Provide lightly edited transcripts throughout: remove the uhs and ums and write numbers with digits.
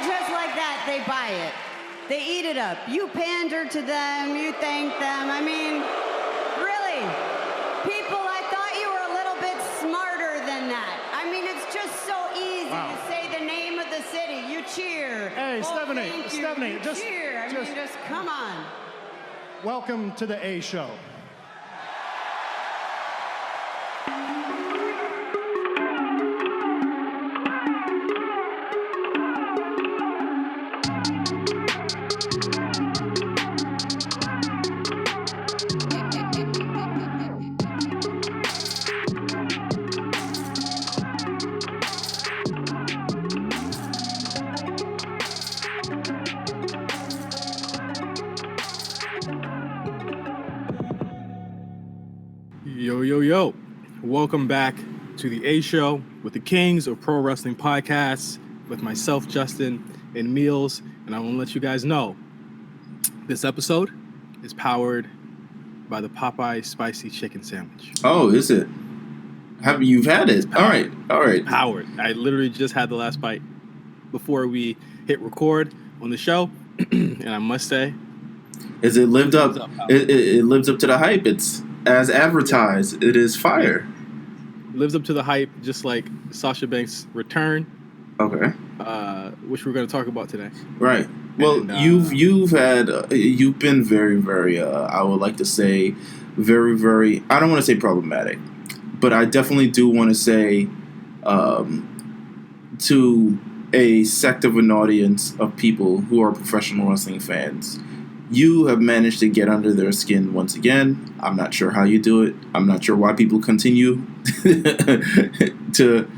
just like that, they buy it. They eat it up. You pander to them, you thank them. I mean, really, people, I thought you were a little bit smarter than that. I mean, it's just so easy to say the name of the city. You cheer. Hey, Stephanie, you cheer. I mean, just come on. Welcome to the A Show. Yo. Welcome back to the A Show with the Kings of Pro Wrestling Podcasts with myself, Justin, and Meelz. And I want to let you guys know this episode is powered by the Popeye Spicy Chicken Sandwich. Oh, is it? You've had it? All right. Powered. I literally just had the last bite before we hit record on the show. And I must say, it lived up to the hype. It's as advertised. It is fire. Lives up to the hype, just like Sasha Banks' return. Okay. Which we're going to talk about today. Right. Well, you've been very, very. I would like to say, very, very. I don't want to say problematic, but I definitely do want to say, to a sect of an audience of people who are professional wrestling fans. You have managed to get under their skin once again. I'm not sure how you do it. I'm not sure why people continue to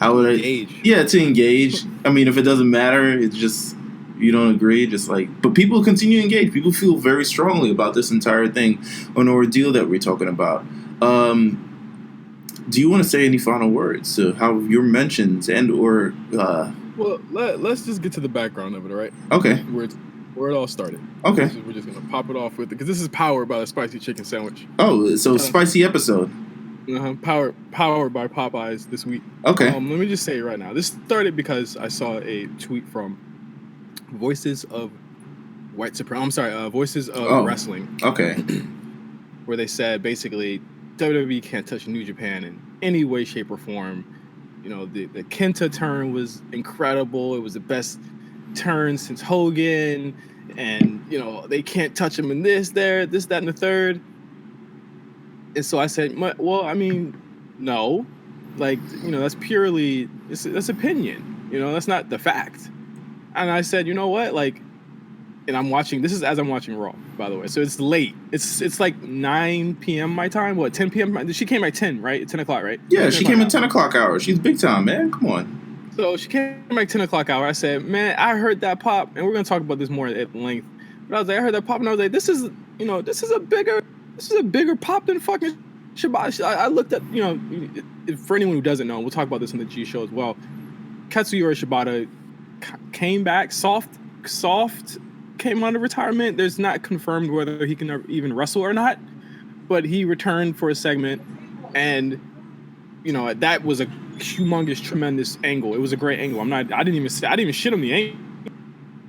engage. Yeah, to engage. I mean, if it doesn't matter, it's just you don't agree. Just like, but people continue to engage. People feel very strongly about this entire thing, an ordeal that we're talking about. Do you want to say any final words to how your mentions and or? Well, let's just get to the background of it, all right? Okay. Where it all started. Okay. We're just going to pop it off with it, because this is powered by the Spicy Chicken Sandwich. Oh, so spicy episode. Powered by Popeyes this week. Okay. Let me just say right now, this started because I saw a tweet from Voices of Voices of Wrestling. Okay. Where they said, basically, WWE can't touch New Japan in any way, shape, or form. You know, the Kenta turn was incredible. It was the best turn since Hogan, and you know they can't touch him in this, that, and the third. And so I said, well, I mean, no, like, you know, that's purely that's opinion. You know, that's not the fact. And I said, you know what, like, and I'm watching. This is as I'm watching Raw, by the way. So it's late. It's like 9 p.m. my time. What, 10 p.m. She came at 10, right? 10 o'clock, right? Yeah, she came at 10 o'clock hour. She's big time, man. Come on. So she came like 10 o'clock hour. I said, man, I heard that pop, and we're gonna talk about this more at length. But I was like, I heard that pop, and I was like, this is a bigger pop than fucking Shibata. I looked at, you know, for anyone who doesn't know, we'll talk about this on the G show as well. Katsuyori Shibata came back soft, came out of retirement. There's not confirmed whether he can even wrestle or not, but he returned for a segment, and you know that was a humongous, tremendous angle. It was a great angle. I didn't even shit on the angle.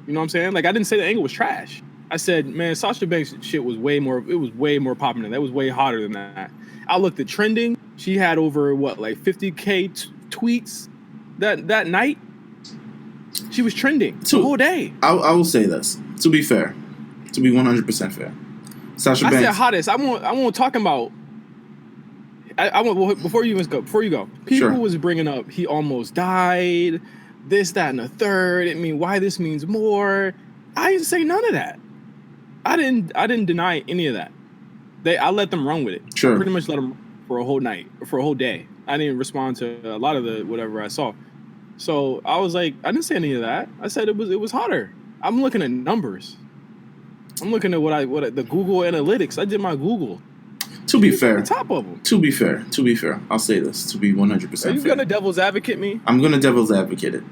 You know what I'm saying? Like, I didn't say the angle was trash. I said, man, Sasha Banks shit was way more popping than that. It was way hotter than that. I looked at trending. She had over 50K tweets that night. She was trending the whole day. I will say this, to be fair, to be 100% fair. Sasha Banks. I said hottest. I won't talk about. I want before you go. People was bringing up he almost died, this, that, and the third. I mean, why this means more. I didn't say none of that. I didn't deny any of that. I let them run with it. Sure. I pretty much let them for a whole night, for a whole day. I didn't respond to a lot of the whatever I saw. So I was like, I didn't say any of that. I said it was hotter. I'm looking at numbers. I'm looking at what the Google Analytics. I did my Google. To be fair, top of them. To be fair, I'll say this. To be 100% fair. Are you gonna devil's advocate me? I'm gonna devil's advocate it.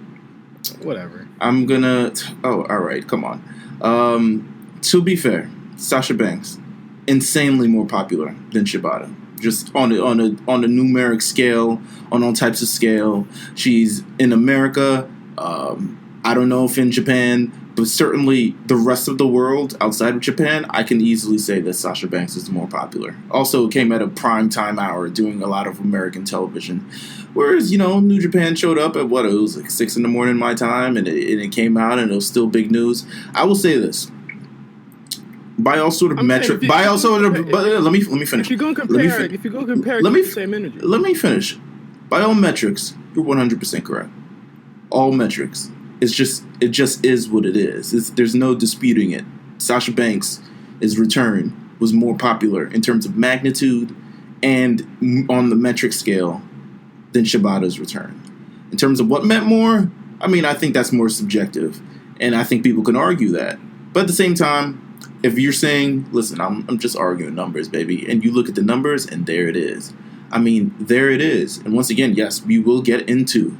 Whatever. I'm gonna. Oh, all right. Come on. To be fair, Sasha Banks, insanely more popular than Shibata. Just on a numeric scale, on all types of scale. She's in America. I don't know if in Japan, but certainly the rest of the world outside of Japan, I can easily say that Sasha Banks is more popular. Also, it came at a prime time hour doing a lot of American television. Whereas, New Japan showed up at it was like 6 a.m. my time, and it came out, and it was still big news. I will say this. By all sort of metric, but let me finish. If you go compare, let me the same energy. Let me finish. By all metrics, you're 100% correct. All metrics. It just is what it is. There's no disputing it. Sasha Banks' return was more popular in terms of magnitude and on the metric scale than Shibata's return. In terms of what meant more, I think that's more subjective, and I think people can argue that. But at the same time, if you're saying, listen, I'm just arguing numbers, baby, and you look at the numbers, and there it is. There it is. And once again, yes, we will get into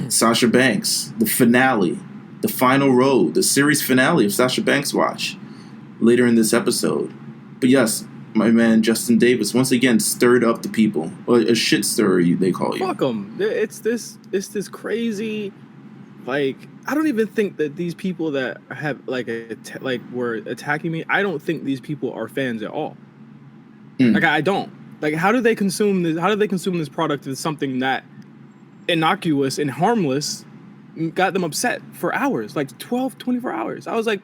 Sasha Banks, the finale, the final road, the series finale of Sasha Banks Watch later in this episode. But yes, my man Justin Davis once again stirred up the people. Well, a shit stirrer, they call you. Fuck them. It's this crazy. Like, I don't even think that these people that have were attacking me, I don't think these people are fans at all. Like, I don't. Like, how do they consume this? How do they consume this product as something that innocuous and harmless got them upset for hours, like 12, 24 hours? I was like,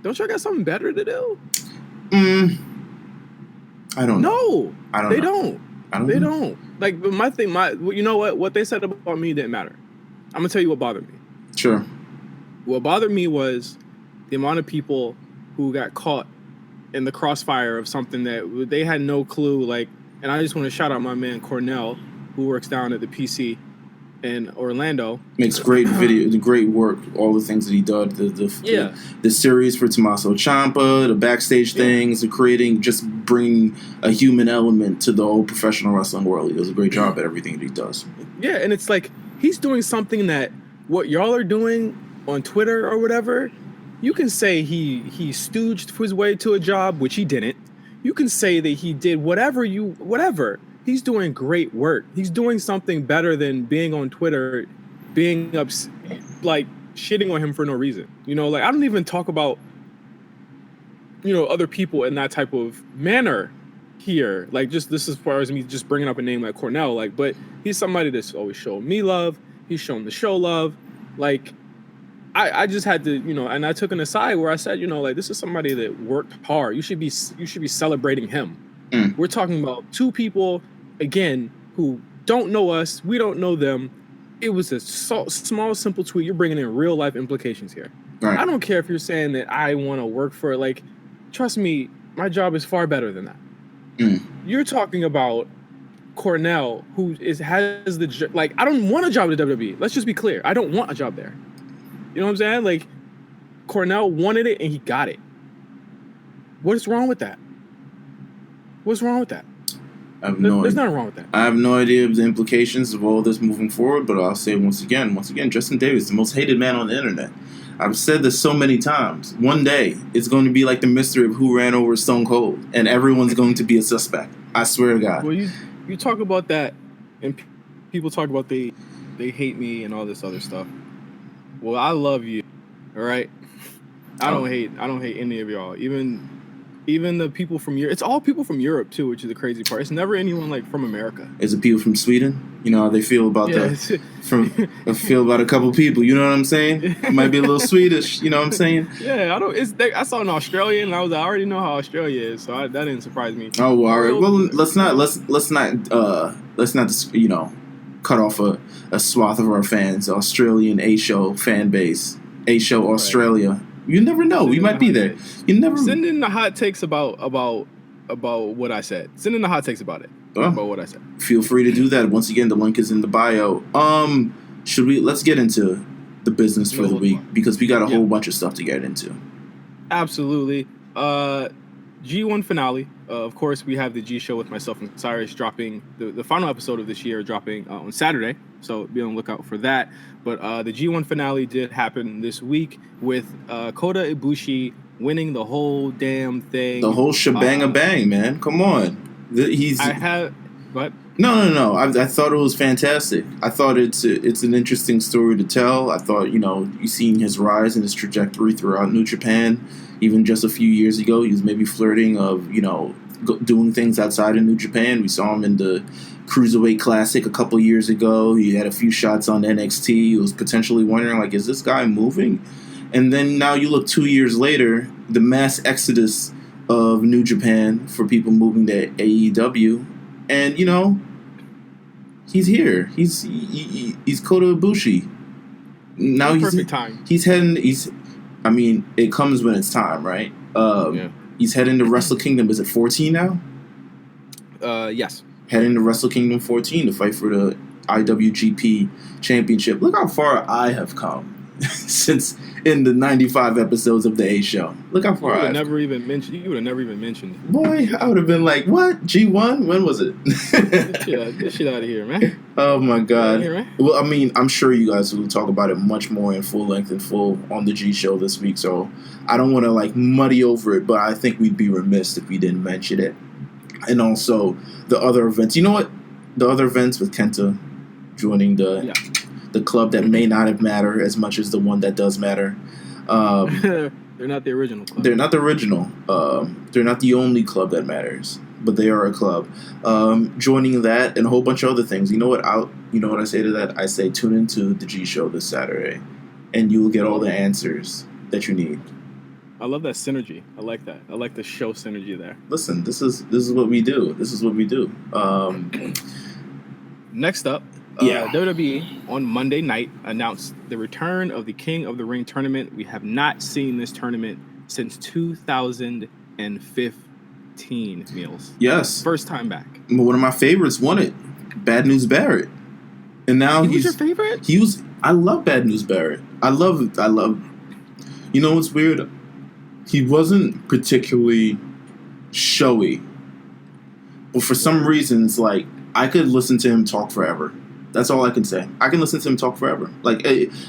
don't y'all got something better to do? I don't know. No, they don't. They don't. Like, but you know what they said about me didn't matter. I'm gonna tell you what bothered me. Sure. What bothered me was the amount of people who got caught in the crossfire of something that they had no clue. Like, and I just want to shout out my man Cornell, who works down at the PC in Orlando. Makes great video, great work. All the things that he does, the series for Tommaso Ciampa, the backstage things, bringing a human element to the whole professional wrestling world. He does a great job at everything that he does. Yeah, and it's like he's doing something that what y'all are doing on Twitter or whatever. You can say he stooged his way to a job, which he didn't. You can say that he did whatever. He's doing great work. He's doing something better than being on Twitter, being shitting on him for no reason. I don't even talk about, other people in that type of manner here. Like, just this as far as me just bringing up a name like Cornell. But he's somebody that's always shown me love. He's shown the show love. I just had to, and I took an aside where I said, this is somebody that worked hard. You should be celebrating him. We're talking about two people, again, who don't know us. We don't know them. It was a small, simple tweet. You're bringing in real life implications here. Right. I don't care if you're saying that I want to work for it. Trust me, my job is far better than that. You're talking about Cornell, who has the I don't want a job at WWE. Let's just be clear. I don't want a job there. You know what I'm saying? Cornell wanted it and he got it. What is wrong with that? What's wrong with that? There's nothing wrong with that. I have no idea of the implications of all this moving forward, but I'll say once again, Justin Davis, the most hated man on the internet. I've said this so many times. One day, it's going to be like the mystery of who ran over Stone Cold, and everyone's going to be a suspect. I swear to God. Well, you talk about that, and people talk about they hate me and all this other stuff. Well, I love you, all right? I don't hate any of y'all. Even the people from Europe. It's all people from Europe too, which is the crazy part. It's never anyone from America. Is it people from Sweden? You know how they feel about feel about a couple people. You know what I'm saying? It might be a little Swedish. You know what I'm saying? Yeah, I saw an Australian, and I already know how Australia is, so that didn't surprise me. Oh, well, all right. Well, let's not cut off a swath of our fans. Australian A-show fan base. A-show Australia. Right. You never know. We might be there. You never send in the hot takes about what I said. Send in the hot takes about it. About what I said. Feel free to do that. Once again, the link is in the bio. Let's get into the business for the week because we got a whole bunch of stuff to get into. Absolutely. G1 finale. Of course, we have the G show with myself and Cyrus dropping the final episode of this year dropping on Saturday. So be on the lookout for that. But the G1 finale did happen this week with Kota Ibushi winning the whole damn thing. The whole shebang-a-bang, man. Come on. No. I thought it was fantastic. I thought it's an interesting story to tell. I thought, you seen his rise and his trajectory throughout New Japan. Even just a few years ago, he was maybe flirting of, doing things outside of New Japan. We saw him in the Cruiserweight Classic a couple years ago. He had a few shots on NXT. He was potentially wondering, like, is this guy moving? And then now you look 2 years later, the mass exodus of New Japan for people moving to AEW. And, he's here. He's Kota Ibushi. Now perfect time. It comes when it's time, right? He's heading to Wrestle Kingdom. Is it 14 now? Yes. Heading to Wrestle Kingdom 14 to fight for the IWGP Championship. Look how far I have come since in the 95 episodes of the A Show. Look how far I have never even mentioned. You would have never even mentioned. Boy, I would have been like, what? G1? When was it? Get shit out of here, man. Oh, my God. Here, man. Well, I'm sure you guys will talk about it much more in full length and full on the G Show this week, so I don't want to, muddy over it, but I think we'd be remiss if we didn't mention it. And also, the other events. You know what? The other events with Kenta joining the club that may not have mattered as much as the one that does matter. They're not the original club. They're not the original. They're not the only club that matters, but they are a club. Joining that and a whole bunch of other things. You know what I say to that? I say tune into the G Show this Saturday, and you will get all the answers that you need. I love that synergy. I like that. I like the show synergy there. Listen, this is what we do. This is what we do. Next up, WWE on Monday night announced the return of the King of the Ring tournament. We have not seen this tournament since 2015, Meelz. Yes. First time back. One of my favorites won it. Bad News Barrett. And now he was your favorite? I love Bad News Barrett. I love you know what's weird? He wasn't particularly showy. But for some reasons, I could listen to him talk forever. That's all I can say. I can listen to him talk forever.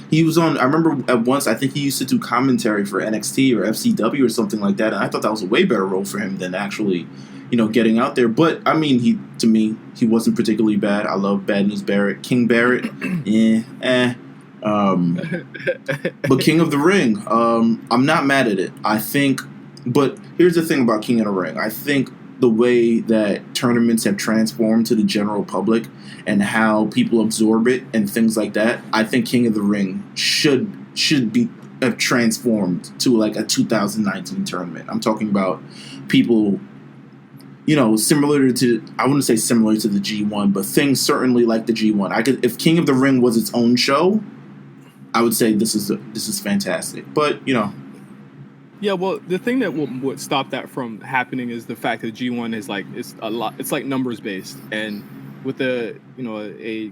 He was on, I remember at once, I think he used to do commentary for NXT or FCW or something like that, and I thought that was a way better role for him than actually, getting out there. But, to me, he wasn't particularly bad. I love Bad News Barrett. King Barrett, but King of the Ring, I'm not mad at it. But here's the thing about King of the Ring. I think the way that tournaments have transformed to the general public and how people absorb it and things like that, I think King of the Ring should be have transformed to a 2019 tournament. I'm talking about people, similar to, I wouldn't say similar to the G1, but things certainly like the G1. If King of the Ring was its own show, I would say this is fantastic. But yeah, well, the thing that would stop that from happening is the fact that G1 is it's numbers based, and with a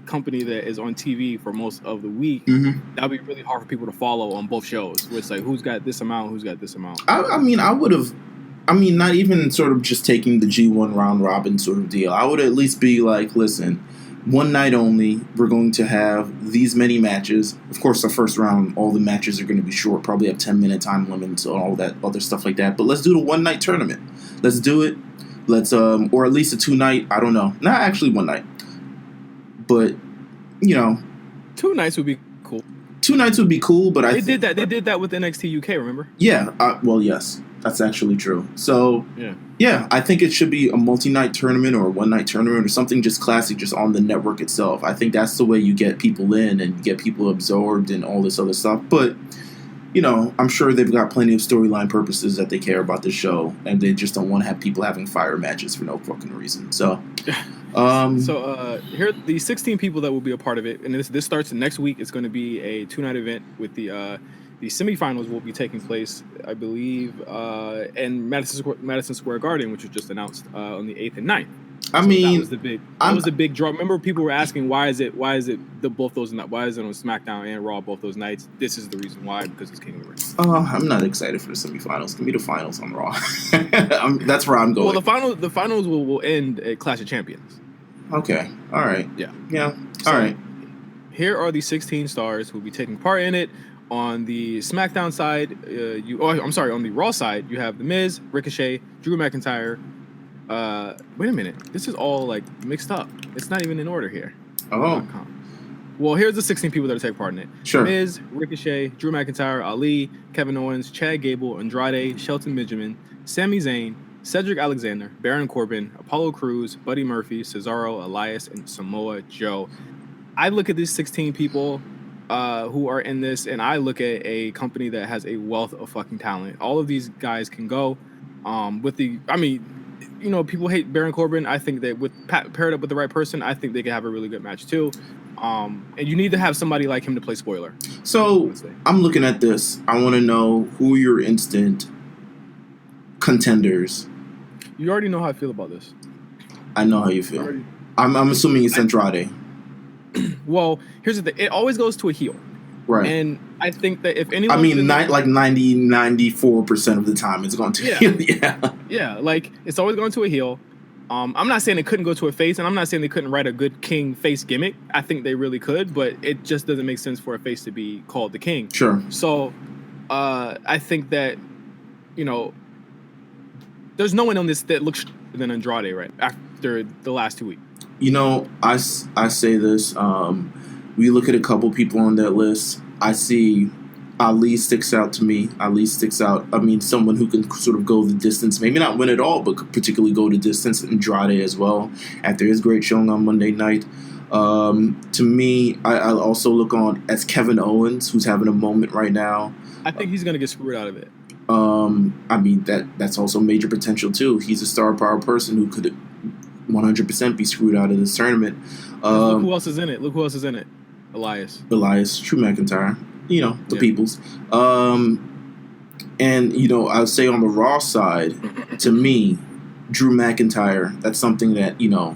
company that is on TV for most of the week, that would be really hard for people to follow on both shows. Where it's who's got this amount, who's got this amount. I would have. Not even sort of just taking the G1 round robin sort of deal. I would at least be listen, one night only, we're going to have these many matches. Of course, the first round, all the matches are going to be short, probably have 10-minute time limits and all that other stuff like that. But let's do the one-night tournament. Let's do it. Let's, or at least a two-night, I don't know. Not actually one night. But, 2 nights would be cool. 2 nights would be cool, but They did that with NXT UK, remember? Yeah, well, yes. That's actually true. So, yeah, I think it should be a multi-night tournament or a one-night tournament or something just classic, just on the network itself. I think that's the way you get people in and get people absorbed and all this other stuff. But, I'm sure they've got plenty of storyline purposes that they care about the show, and they just don't want to have people having fire matches for no fucking reason. So, here are the 16 people that will be a part of it, and this starts next week. It's going to be a 2-night event with the semifinals will be taking place, I believe, in Madison Square Garden, which was just announced on the 8th and 9th. That was the big draw. Remember, people were asking why is it why is it on SmackDown and Raw both those nights? This is the reason why, because it's King of the Ring. I'm not excited for the semifinals. Give me the finals on Raw. That's where I'm going. Well, the finals will end at Clash of Champions. Okay. All right. Yeah. All right. Here are the 16 stars who will be taking part in it. On the SmackDown side, on the Raw side, you have The Miz, Ricochet, Drew McIntyre, Wait a minute. This is all like mixed up. It's not even in order here. Oh. Well, here's the 16 people that take part in it. Sure. Miz, Ricochet, Drew McIntyre, Ali, Kevin Owens, Chad Gable, Andrade, Shelton Benjamin, Sami Zayn, Cedric Alexander, Baron Corbin, Apollo Crews, Buddy Murphy, Cesaro, Elias, and Samoa Joe. I look at these 16 people who are in this, and I look at a company that has a wealth of fucking talent. All of these guys can go. People hate Baron Corbin. I think that with paired up with the right person, I think they could have a really good match too. And you need to have somebody like him to play spoiler. So I'm looking at this. I want to know who are your instant contenders. You already know how I feel about this. I know how you feel. I'm assuming it's Andrade. Well, here's the thing. It always goes to a heel. Right. And I think that if anyone... 94% of the time it's going to a heel. Yeah, like, it's always going to a heel. I'm not saying it couldn't go to a face, and I'm not saying they couldn't write a good king face gimmick. I think they really could, but it just doesn't make sense for a face to be called the king. Sure. So, I think that, there's no one on this that looks than Andrade right after the last 2 weeks. I say this. We look at a couple people on that list. I see Ali sticks out to me. Ali sticks out. I mean, someone who can sort of go the distance, maybe not win it all, but could particularly go the distance. Andrade as well, after his great showing on Monday night. To me, I also look on as Kevin Owens, who's having a moment right now. I think he's going to get screwed out of it. That's also major potential too. He's a star power person who could 100% be screwed out of this tournament. Look who else is in it. Elias, Drew McIntyre, the peoples. And I'll say on the Raw side, to me, Drew McIntyre, that's something that, you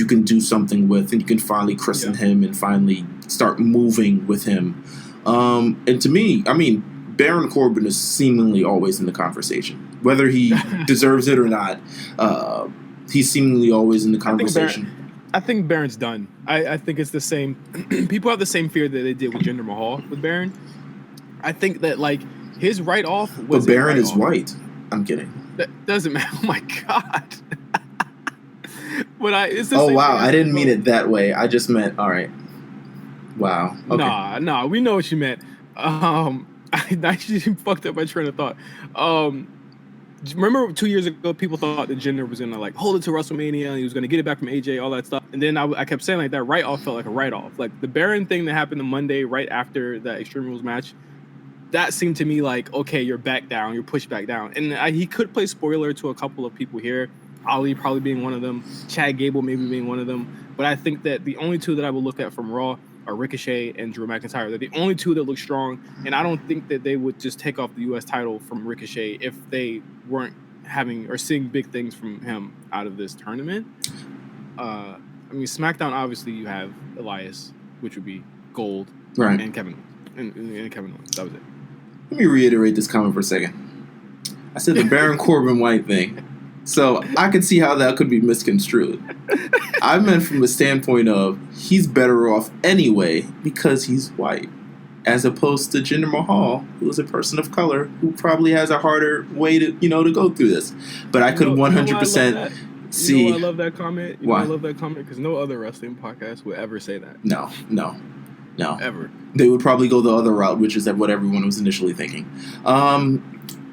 can do something with, and you can finally christen him and finally start moving with him. And to me, Baron Corbin is seemingly always in the conversation. Whether he deserves it or not, he's seemingly always in the conversation. I think Baron's done. I think it's the same. People have the same fear that they did with Jinder Mahal with Baron. I think that, like, his write-off was... But Baron is white. I'm kidding. That doesn't matter. Oh, my God. Wow. I didn't mean it that way. I just meant, all right. Wow. Okay. Nah. We know what you meant. I actually fucked up my train of thought. Remember 2 years ago, people thought that Jinder was going to, like, hold it to WrestleMania, and he was going to get it back from AJ, all that stuff. And then I kept saying, like, that write-off felt like a write-off. Like, the Baron thing that happened on Monday right after that Extreme Rules match, that seemed to me like, okay, you're back down, you're pushed back down. And he could play spoiler to a couple of people here. Ali probably being one of them. Chad Gable maybe being one of them. But I think that the only two that I will look at from Raw are Ricochet and Drew McIntyre. They're the only two that look strong, and I don't think that they would just take off the U.S. title from Ricochet if they weren't having or seeing big things from him out of this tournament. SmackDown, obviously you have Elias, which would be gold, right? And Kevin Owens. That was it. Let me reiterate this comment for a second. I said the Baron Corbin white thing. So I could see how that could be misconstrued. I meant from the standpoint of he's better off anyway because he's white, as opposed to Jinder Mahal, who is a person of color who probably has a harder way to to go through this. But I could 100% see. I love that comment. Why? I love that comment because no other wrestling podcast would ever say that. No, Ever. They would probably go the other route, which is what everyone was initially thinking.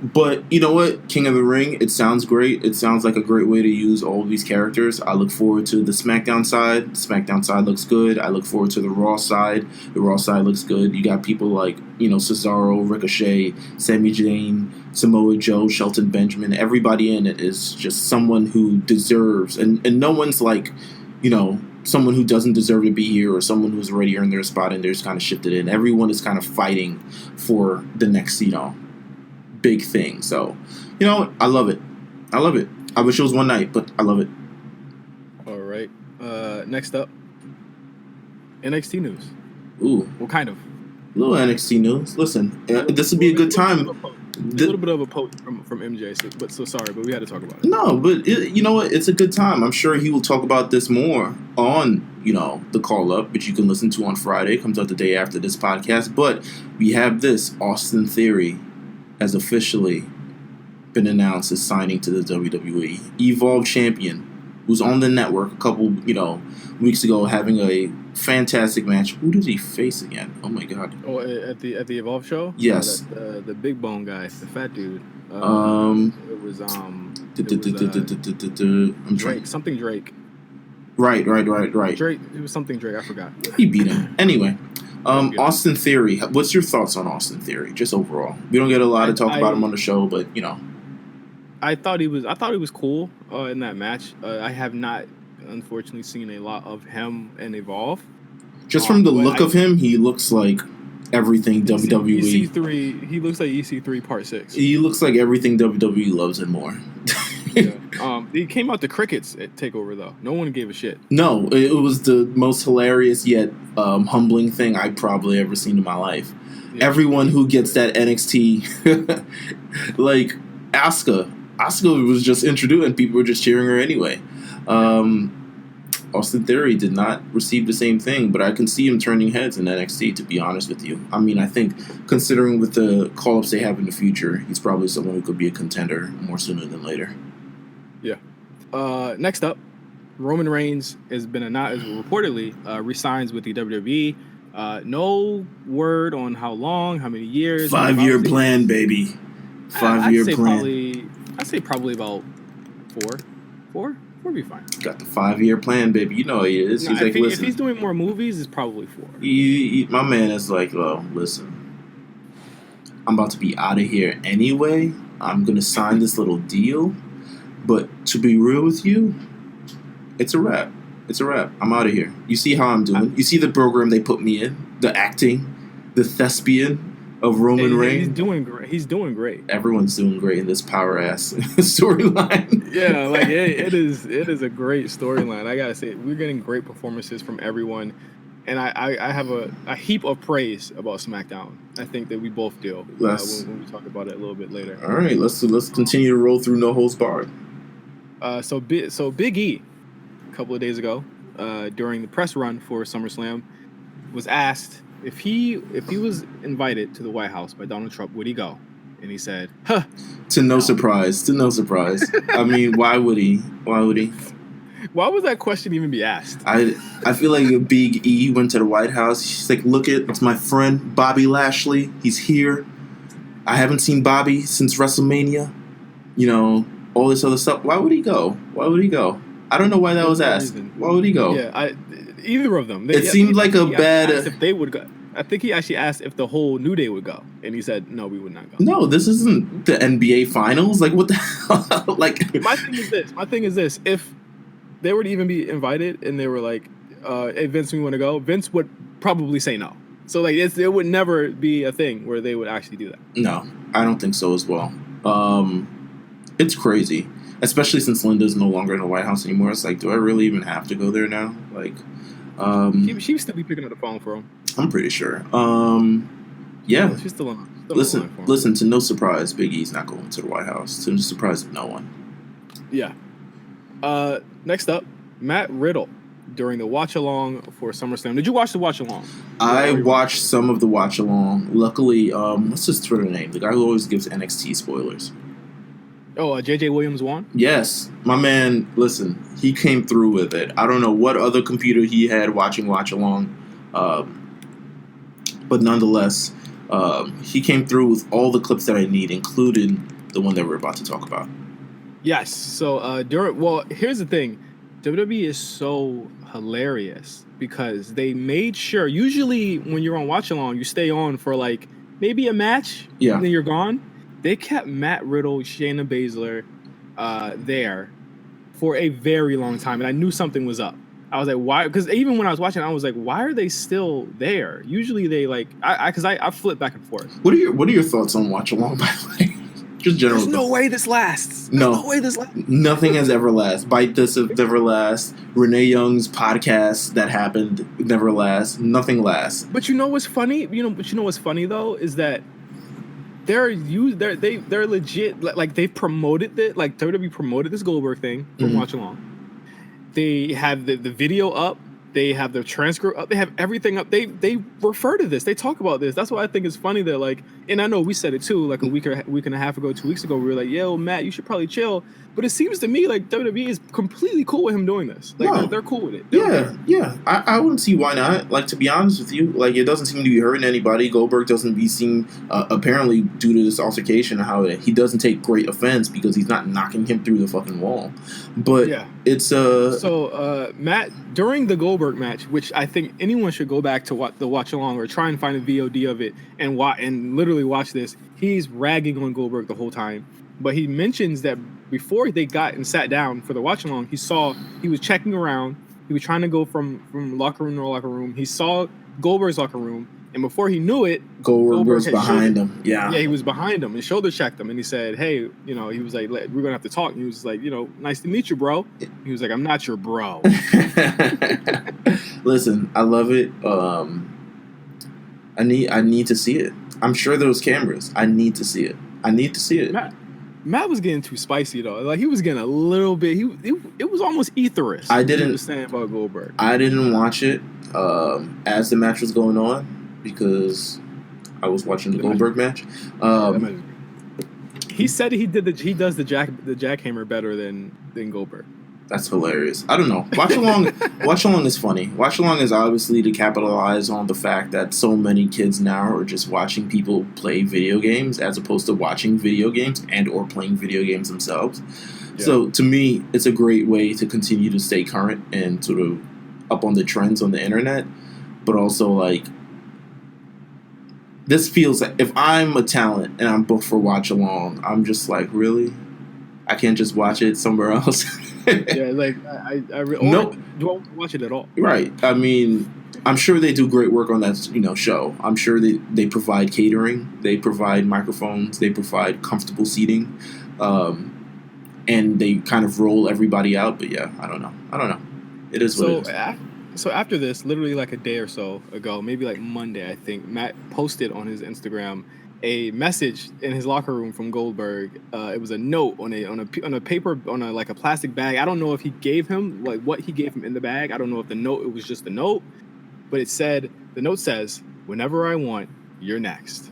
But you know what? King of the Ring, it sounds great. It sounds like a great way to use all of these characters. I look forward to the SmackDown side. The SmackDown side looks good. I look forward to the Raw side. The Raw side looks good. You got people like, Cesaro, Ricochet, Sami Zayn, Samoa Joe, Shelton Benjamin. Everybody in it is just someone who deserves, and no one's like, someone who doesn't deserve to be here or someone who's already earned their spot and they're just kind of shifted in. Everyone is kind of fighting for the next, big thing. So, I love it. I wish it was one night, but I love it. All right. Next up, NXT news. Ooh. What kind of? A little NXT news. Listen, this would be a good time. A little bit of a post from MJ, so sorry, but we had to talk about it. No, but you know what? It's a good time. I'm sure he will talk about this more on, the call up, which you can listen to on Friday. It comes out the day after this podcast. But we have this. Austin Theory has officially been announced is signing to the WWE. Evolve champion, who's on the network a couple, weeks ago, having a fantastic match. Who did he face again? Oh my god! Oh, at the Evolve show. Yes, the big bone guy, the fat dude. It was Drake. Something Drake. Right. Drake. It was something Drake. I forgot. He beat him anyway. Austin Theory. What's your thoughts on Austin Theory, just overall? We don't get a lot to talk about him on the show, but I thought he was cool in that match. I have not, unfortunately, seen a lot of him in Evolve. Just from the look of him, he looks like everything WWE. EC3. He looks like EC3 Part 6. He looks like everything WWE loves and more. Yeah. He came out the crickets at TakeOver though. No one gave a shit. No, it was the most hilarious yet humbling thing I've probably ever seen in my life. Yeah. Everyone who gets that NXT, like Asuka was just introduced and people were just cheering her anyway. Austin Theory did not receive the same thing, but I can see him turning heads in NXT, to be honest with you. I mean, I think considering with the call-ups they have in the future, he's probably someone who could be a contender more sooner than later. Yeah. Next up, Roman Reigns has been reportedly resigns with the WWE. No word on how long, how many years. 5-year plan, baby. 5-year plan. I'd say probably about four. We'll be fine. Got the 5-year plan, baby. You know he is. He's if he's doing more movies, it's probably 4. My man is like, well, listen, I'm about to be out of here anyway. I'm going to sign this little deal. But to be real with you, it's a wrap. I'm out of here. You see how I'm doing. You see the program they put me in, the acting, the thespian of Roman Reigns. He's doing great. Everyone's doing great in this power ass storyline. Yeah, like it is a great storyline. I gotta say, we're getting great performances from everyone, and I have a heap of praise about SmackDown. I think that we both do when we talk about it a little bit later. All right, let's continue to roll through no holds barred. So Big E, a couple of days ago, during the press run for SummerSlam, was asked if he was invited to the White House by Donald Trump, would he go? And he said, "Huh." To no surprise. I mean, why would he? Why would that question even be asked? I feel like Big E went to the White House. He's like, look, it's my friend Bobby Lashley. He's here. I haven't seen Bobby since WrestleMania. All this other stuff. Why would he go? I don't know why that was asked. Why would he go? Yeah, either of them. It seemed like a bad. If they would go, I think he actually asked if the whole New Day would go, and he said no, we would not go. No, this isn't the NBA Finals. Like what the hell? Like my thing is this: if they were to even be invited, and they were like, "Hey Vince, we want to go," Vince would probably say no. So like it would never be a thing where they would actually do that. No, I don't think so as well. It's crazy. Especially since Linda's no longer in the White House anymore. It's like, do I really even have to go there now? Like, she would still be picking up the phone for him. I'm pretty sure. Yeah. She's still on. Listen. To no surprise, Big E's not going to the White House. To the surprise of no one. Yeah. Next up, Matt Riddle during the Watch Along for SummerSlam. Did you watch the Watch Along? I watched some of the Watch Along. Luckily, what's his Twitter name? The guy who always gives NXT spoilers. Oh, JJ Williams won? Yes. My man, listen, he came through with it. I don't know what other computer he had watching Watch Along, but nonetheless, he came through with all the clips that I need, including the one that we're about to talk about. Yes. So, here's the thing. WWE is so hilarious because they made sure, usually when you're on Watch Along, you stay on for like maybe a match, and then you're gone. They kept Matt Riddle, Shayna Baszler there for a very long time, and I knew something was up. I was like, why? Because even when I was watching, I was like, why are they still there? Usually they like, I flip back and forth. What are your thoughts on Watch Along, by the way? Just general. There's no way this lasts. No way this lasts. Nothing has ever last. Bite This never last. Renee Young's podcast that happened never lasts. Nothing lasts. But you know what's funny? But you know what's funny though is that they're legit. Like they promoted it. Like WWE promoted this Goldberg thing from Watch Along. They have the video up They have their transcript up. They have everything up. They refer to this. They talk about this. That's why I think it's funny that, like, and I know we said it too, like a week and a half ago, 2 weeks ago, we were like, yo, Matt, you should probably chill. But it seems to me like WWE is completely cool with him doing this. Like, they're cool with it. Yeah. I wouldn't see why not. Like, to be honest with you, like, it doesn't seem to be hurting anybody. Goldberg doesn't be seen, apparently, due to this altercation, how he doesn't take great offense because he's not knocking him through the fucking wall. But it's So Matt, during the Goldberg match, which I think anyone should go back to the watch along or try and find a VOD of it and literally watch this. He's ragging on Goldberg the whole time, but he mentions that before they got and sat down for the watch along, he was checking around. He was trying to go from locker room to locker room. He saw Goldberg's locker room, and before he knew it, Goldberg was behind him. Yeah, he was behind him and shoulder checked him, and he said, "Hey, he was like, we're gonna have to talk." And he was like, "Nice to meet you, bro." He was like, "I'm not your bro." Listen, I love it. I need to see it. I'm sure there was cameras. I need to see it. Matt was getting too spicy though. Like, he was getting a little bit. It was almost etherish. I didn't understand about Goldberg. I didn't watch it as the match was going on because I was watching the Goldberg match. He said he does the jackhammer better than Goldberg. That's hilarious. I don't know. Watch along is funny. Watch along is obviously to capitalize on the fact that so many kids now are just watching people play video games as opposed to watching video games and or playing video games themselves. Yeah. So to me, it's a great way to continue to stay current and sort of up on the trends on the internet. But also, like, this feels like if I'm a talent and I'm booked for watch along, I'm just like, really? I can't just watch it somewhere else. Yeah, like nope. Do I want to watch it at all? Right. I mean, I'm sure they do great work on that, show. I'm sure they provide catering, they provide microphones, they provide comfortable seating, and they kind of roll everybody out. But yeah, I don't know. It is what it is. So after this, literally like a day or so ago, maybe like Monday, I think, Matt posted on his Instagram a message in his locker room from Goldberg. It was a note on a paper, on a plastic bag. I don't know if he gave him, like, what he gave him in the bag. I don't know if it was just a note, but the note says, "Whenever I want, you're next."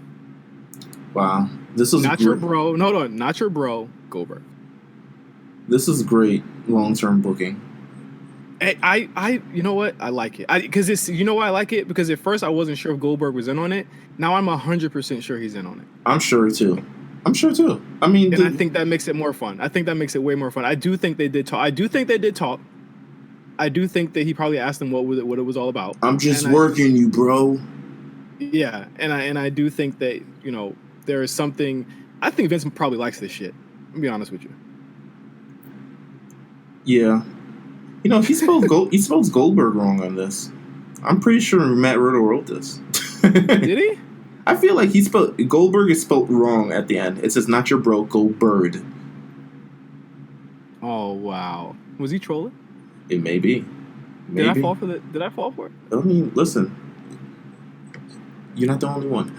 Wow. This is not your bro. No, not your bro, Goldberg. This is great long-term booking. I you know what? I like it. Because it's, you know why I like it? Because at first I wasn't sure if Goldberg was in on it. Now I'm 100% sure he's in on it. I'm sure too. I mean, I think that makes it more fun. I think that makes it way more fun. I do think they did talk. I do think that he probably asked them what it was all about. I'm just working you, bro. Yeah, and I do think that, there is something. I think Vince probably likes this shit. I'll be honest with you. Yeah. He spells Goldberg wrong on this. I'm pretty sure Matt Riddle wrote this. Did he? I feel like Goldberg is spelled wrong at the end. It says not your bro, Goldberg. Oh wow. Was he trolling? It may be. Did I fall for it? I mean, listen. You're not the only one.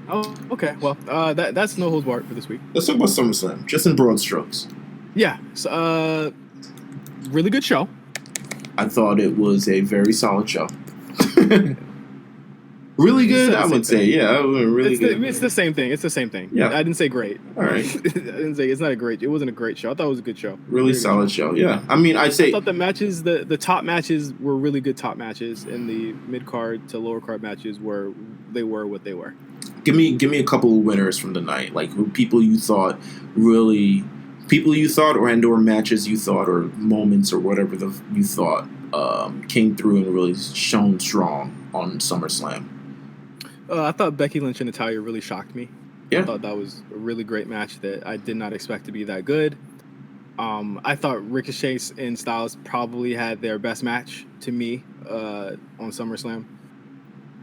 Oh, okay. Well, that's no holds barred for this week. Let's talk about SummerSlam, just in broad strokes. Yeah. So, really good show. I thought it was a very solid show. Really good, I would say. Yeah, really good. It's the same thing. Yeah. I didn't say great. All right. I didn't say it wasn't a great show. I thut it was a good show. Really solid show. Yeah. I mean, I thought the matches, the top matches were really good top matches, and the mid card to lower card matches were what they were. Give me a couple of winners from the night, like people you thought, or matches you thought, or moments or whatever you thought came through and really shone strong on SummerSlam. I thought Becky Lynch and Natalya really shocked me. Yeah. I thought that was a really great match that I did not expect to be that good. I thought Ricochet and Styles probably had their best match to me on SummerSlam.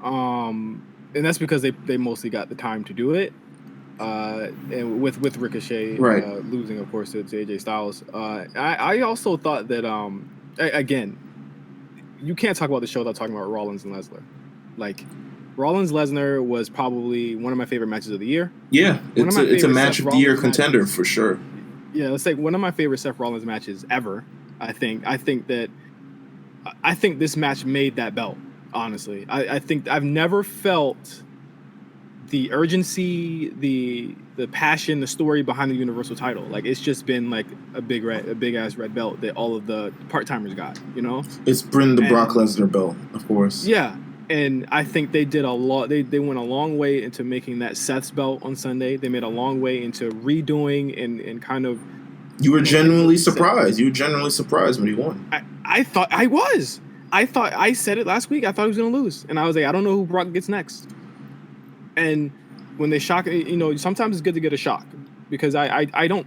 And that's because they mostly got the time to do it. And with Ricochet losing, of course, to AJ Styles. I also thought that, again, you can't talk about the show without talking about Rollins and Lesnar. Like, Rollins-Lesnar was probably one of my favorite matches of the year. Yeah, it's a match of the year contender for sure. Yeah, let's say one of my favorite Seth Rollins matches ever. I think that I think this match made that belt. Honestly, I think I've never felt the urgency, the passion, the story behind the Universal title. Like, it's just been like a big ass red belt that all of the part timers got. You know, it's been the Brock Lesnar belt, of course. Yeah, and I think they did a lot. They went a long way into making that Seth's belt on Sunday. They made a long way into redoing and kind of. You were genuinely surprised. You were genuinely surprised when he won. I thought I was. I said it last week. I thought he was going to lose. And I was like, I don't know who Brock gets next. And when they shock, sometimes it's good to get a shock. Because I don't,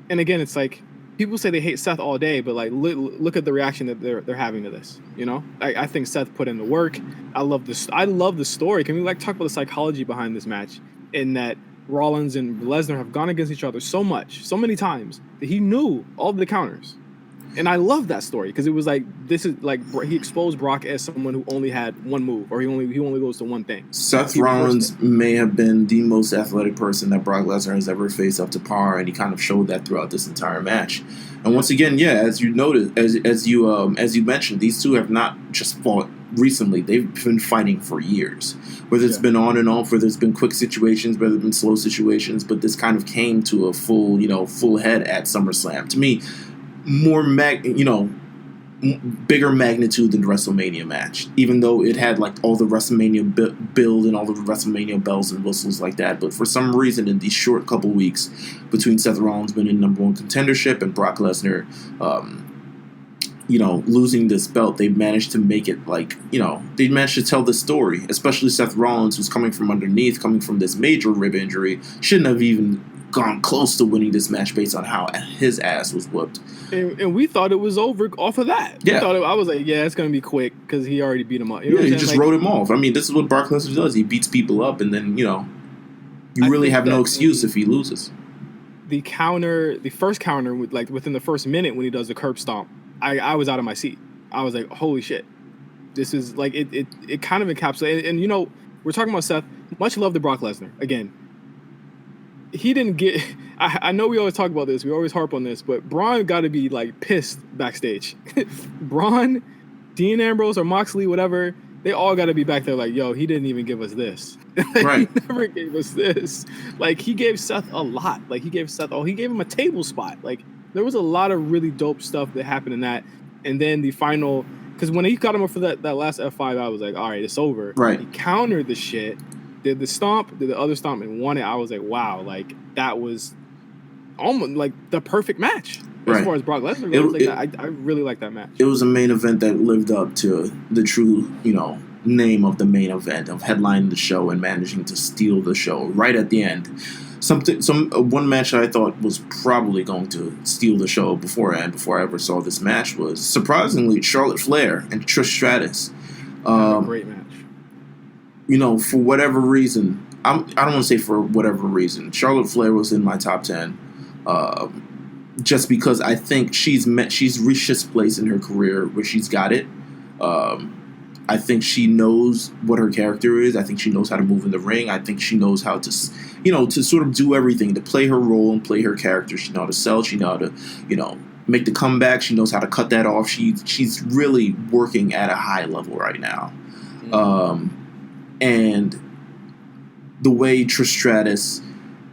and again, it's like, people say they hate Seth all day, but like, look at the reaction that they're having to this, you know? I think Seth put in the work. I love the story. Can we talk about the psychology behind this match? In that Rollins and Lesnar have gone against each other so many times, that he knew all of the counters. And I love that story because it was like, this is like, he exposed Brock as someone who only had one move, or he only goes to one thing. Seth Rollins may have been the most athletic person that Brock Lesnar has ever faced up to par, and he kind of showed that throughout this entire match. And once again, as you noted, as you mentioned, these two have not just fought recently; they've been fighting for years. Whether it's been on and off, whether it's been quick situations, whether it's been slow situations, but this kind of came to a full head at SummerSlam. To me, bigger magnitude than the WrestleMania match, even though it had like all the WrestleMania build and all the WrestleMania bells and whistles like that. But for some reason, in these short couple weeks between Seth Rollins winning number one contendership and Brock Lesnar, losing this belt, they managed to make it they managed to tell the story. Especially Seth Rollins, who's coming from underneath, coming from this major rib injury, shouldn't have even gone close to winning this match based on how his ass was whooped. And we thought it was over off of that. Yeah. I was like, it's going to be quick because he already beat him up. You know he just wrote him off. I mean, this is what Brock Lesnar does. He beats people up, and then, you really have no excuse if he loses. The first counter, within the first minute when he does the curb stomp, I was out of my seat. I was like, holy shit. This is like, it kind of encapsulates. And, we're talking about Seth. Much love to Brock Lesnar. Again, he didn't get. I know we always talk about this. We always harp on this, but Braun got to be like pissed backstage. Braun, Dean Ambrose, or Moxley, whatever, they all got to be back there like, yo, he didn't even give us this. Right. He never gave us this. Like, he gave Seth a lot. Like, he gave him a table spot. Like, there was a lot of really dope stuff that happened in that. And then the final, because when he got him up for that last F5, I was like, all right, it's over. Right. He countered the shit. Did the stomp, did the other stomp, and won it. I was like, wow, like, that was almost like the perfect match as far as Brock Lesnar goes. I really like that match. It was a main event that lived up to the true, name of the main event, of headlining the show and managing to steal the show right at the end. One match I thought was probably going to steal the show before I ever saw this match was, surprisingly, Charlotte Flair and Trish Stratus. A great match. For whatever reason, I don't want to say for whatever reason, Charlotte Flair was in my top 10. Just because I think she's reached this place in her career where she's got it. I think she knows what her character is. I think she knows how to move in the ring. I think she knows how to, to sort of do everything, to play her role and play her character. She knows how to sell. She knows how to, make the comeback. She knows how to cut that off. She's really working at a high level right now. Mm-hmm. And the way Trish Stratus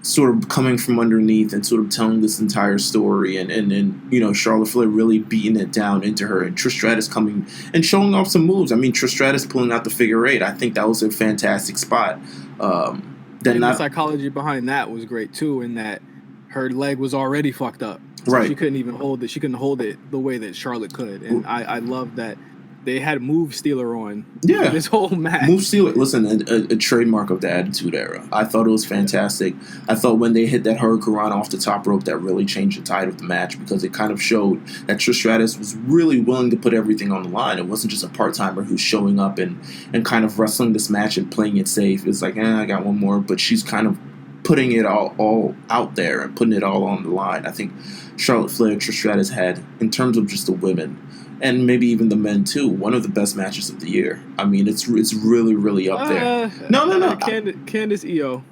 sort of coming from underneath and sort of telling this entire story and Charlotte Flair really beating it down into her, and Trish Stratus coming and showing off some moves. I mean, Trish Stratus pulling out the figure eight. I think that was a fantastic spot. The psychology behind that was great too, in that her leg was already fucked up. So right. She couldn't even hold it. She couldn't hold it the way that Charlotte could. And I love that they had Move Stealer on this whole match. Move Stealer, listen, a trademark of the Attitude Era. I thought it was fantastic. I thought when they hit that Hurricane off the top rope, that really changed the tide of the match, because it kind of showed that Trish Stratus was really willing to put everything on the line. It wasn't just a part-timer who's showing up and kind of wrestling this match and playing it safe. It's like, I got one more, but she's kind of putting it all out there and putting it all on the line. I think Charlotte Flair and Trish Stratus had, in terms of just the women, and maybe even the men too, one of the best matches of the year. I mean, it's really, really up there. No. Candice EO.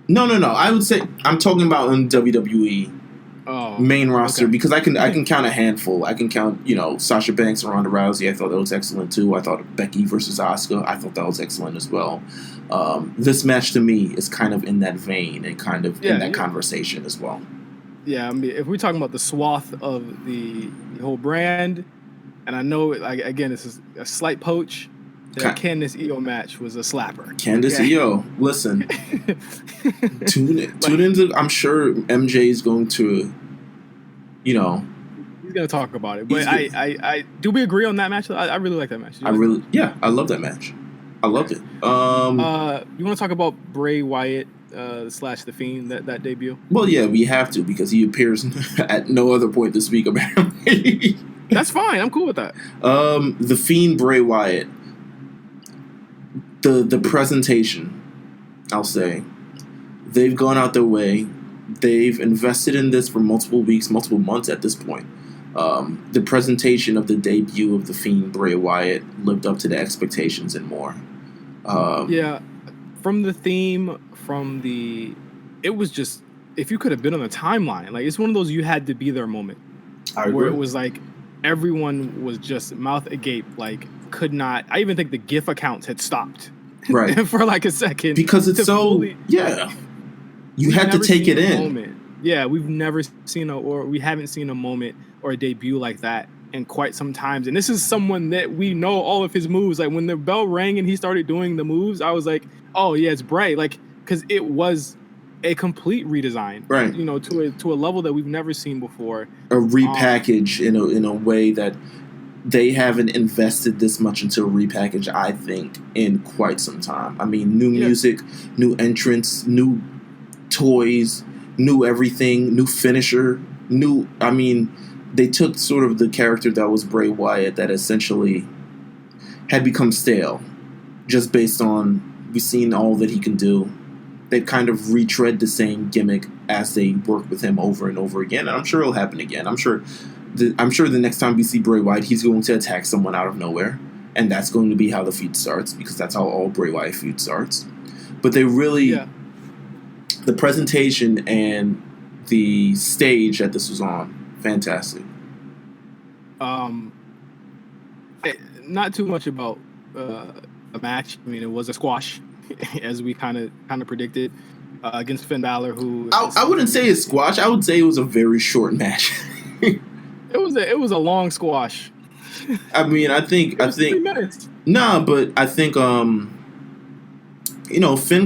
No. I would say, I'm talking about in WWE main roster, because I can count a handful. I can count, Sasha Banks and Ronda Rousey. I thought that was excellent too. I thought Becky versus Asuka, I thought that was excellent as well. This match to me is kind of in that vein and kind of in that conversation as well. Yeah, I mean, if we're talking about the swath of the whole brand, and I know, again, this is a slight poach. The Candice Io match was a slapper. Candice Io, listen, tune in. I'm sure MJ is going to, he's going to talk about it. But I do we agree on that match? I really like that match. I love that match. I loved it. You want to talk about Bray Wyatt / The Fiend, that debut? Well, yeah, we have to, because he appears at no other point this week apparently. That's fine. I'm cool with that. The Fiend, Bray Wyatt. The presentation, I'll say, they've gone out their way. They've invested in this for multiple weeks, multiple months at this point. The presentation of the debut of The Fiend, Bray Wyatt, lived up to the expectations and more. From the theme, it was just, if you could have been on the timeline, like, it's one of those you had to be there moment. Where it was like everyone was just mouth agape, like, could not. I even think the GIF accounts had stopped for like a second, because it's so you had to take it in. Moment. Yeah, we've never seen we haven't seen a moment or a debut like that in quite some times. And this is someone that we know all of his moves. Like, when the bell rang and he started doing the moves, I was like, oh yeah, it's Bray. Like, because it was a complete redesign, right? To a level that we've never seen before. A repackage in a way that they haven't invested this much into a repackage, I think, in quite some time. I mean, new music, new entrants, new toys, new everything, new finisher, they took sort of the character that was Bray Wyatt that essentially had become stale just based on we've seen all that he can do. They kind of retread the same gimmick as they work with him over and over again, and I'm sure it'll happen again. I'm sure the next time we see Bray Wyatt, he's going to attack someone out of nowhere, and that's going to be how the feud starts, because that's how all Bray Wyatt feud starts. But they really, the presentation and the stage that this was on, fantastic. Not too much about a match. I mean, it was a squash, as we kind of predicted, against Finn Balor, who I wouldn't say it's squash. I would say it was a very short match. It was a long squash. I mean, I think 3 minutes. Nah, but I think Finn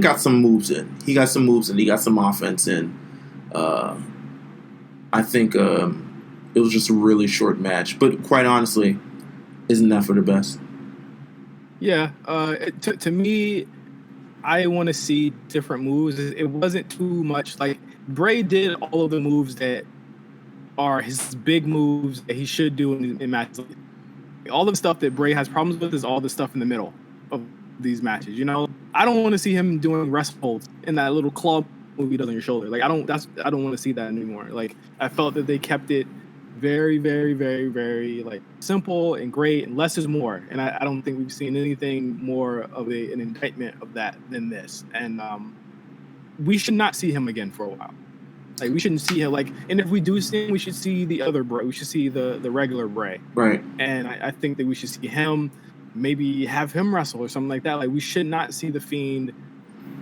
got some moves in. He got some moves in. He got some offense in. I think it was just a really short match. But quite honestly, isn't that for the best? Yeah. To me, I want to see different moves. It wasn't too much. Like, Bray did all of the moves that are his big moves that he should do in matches. All the stuff that Bray has problems with is all the stuff in the middle of these matches. I don't want to see him doing rest holds in that little club move he does on your shoulder. Like, I don't want to see that anymore. Like, I felt that they kept it very, very, very, very, like, simple and great, and less is more. And I don't think we've seen anything more of an indictment of that than this. And we should not see him again for a while. Like, we shouldn't see him, like, and if we do see him, we should see the other Bray. We should see the regular Bray. Right. And I think that we should see him, maybe have him wrestle or something like that. Like, we should not see The Fiend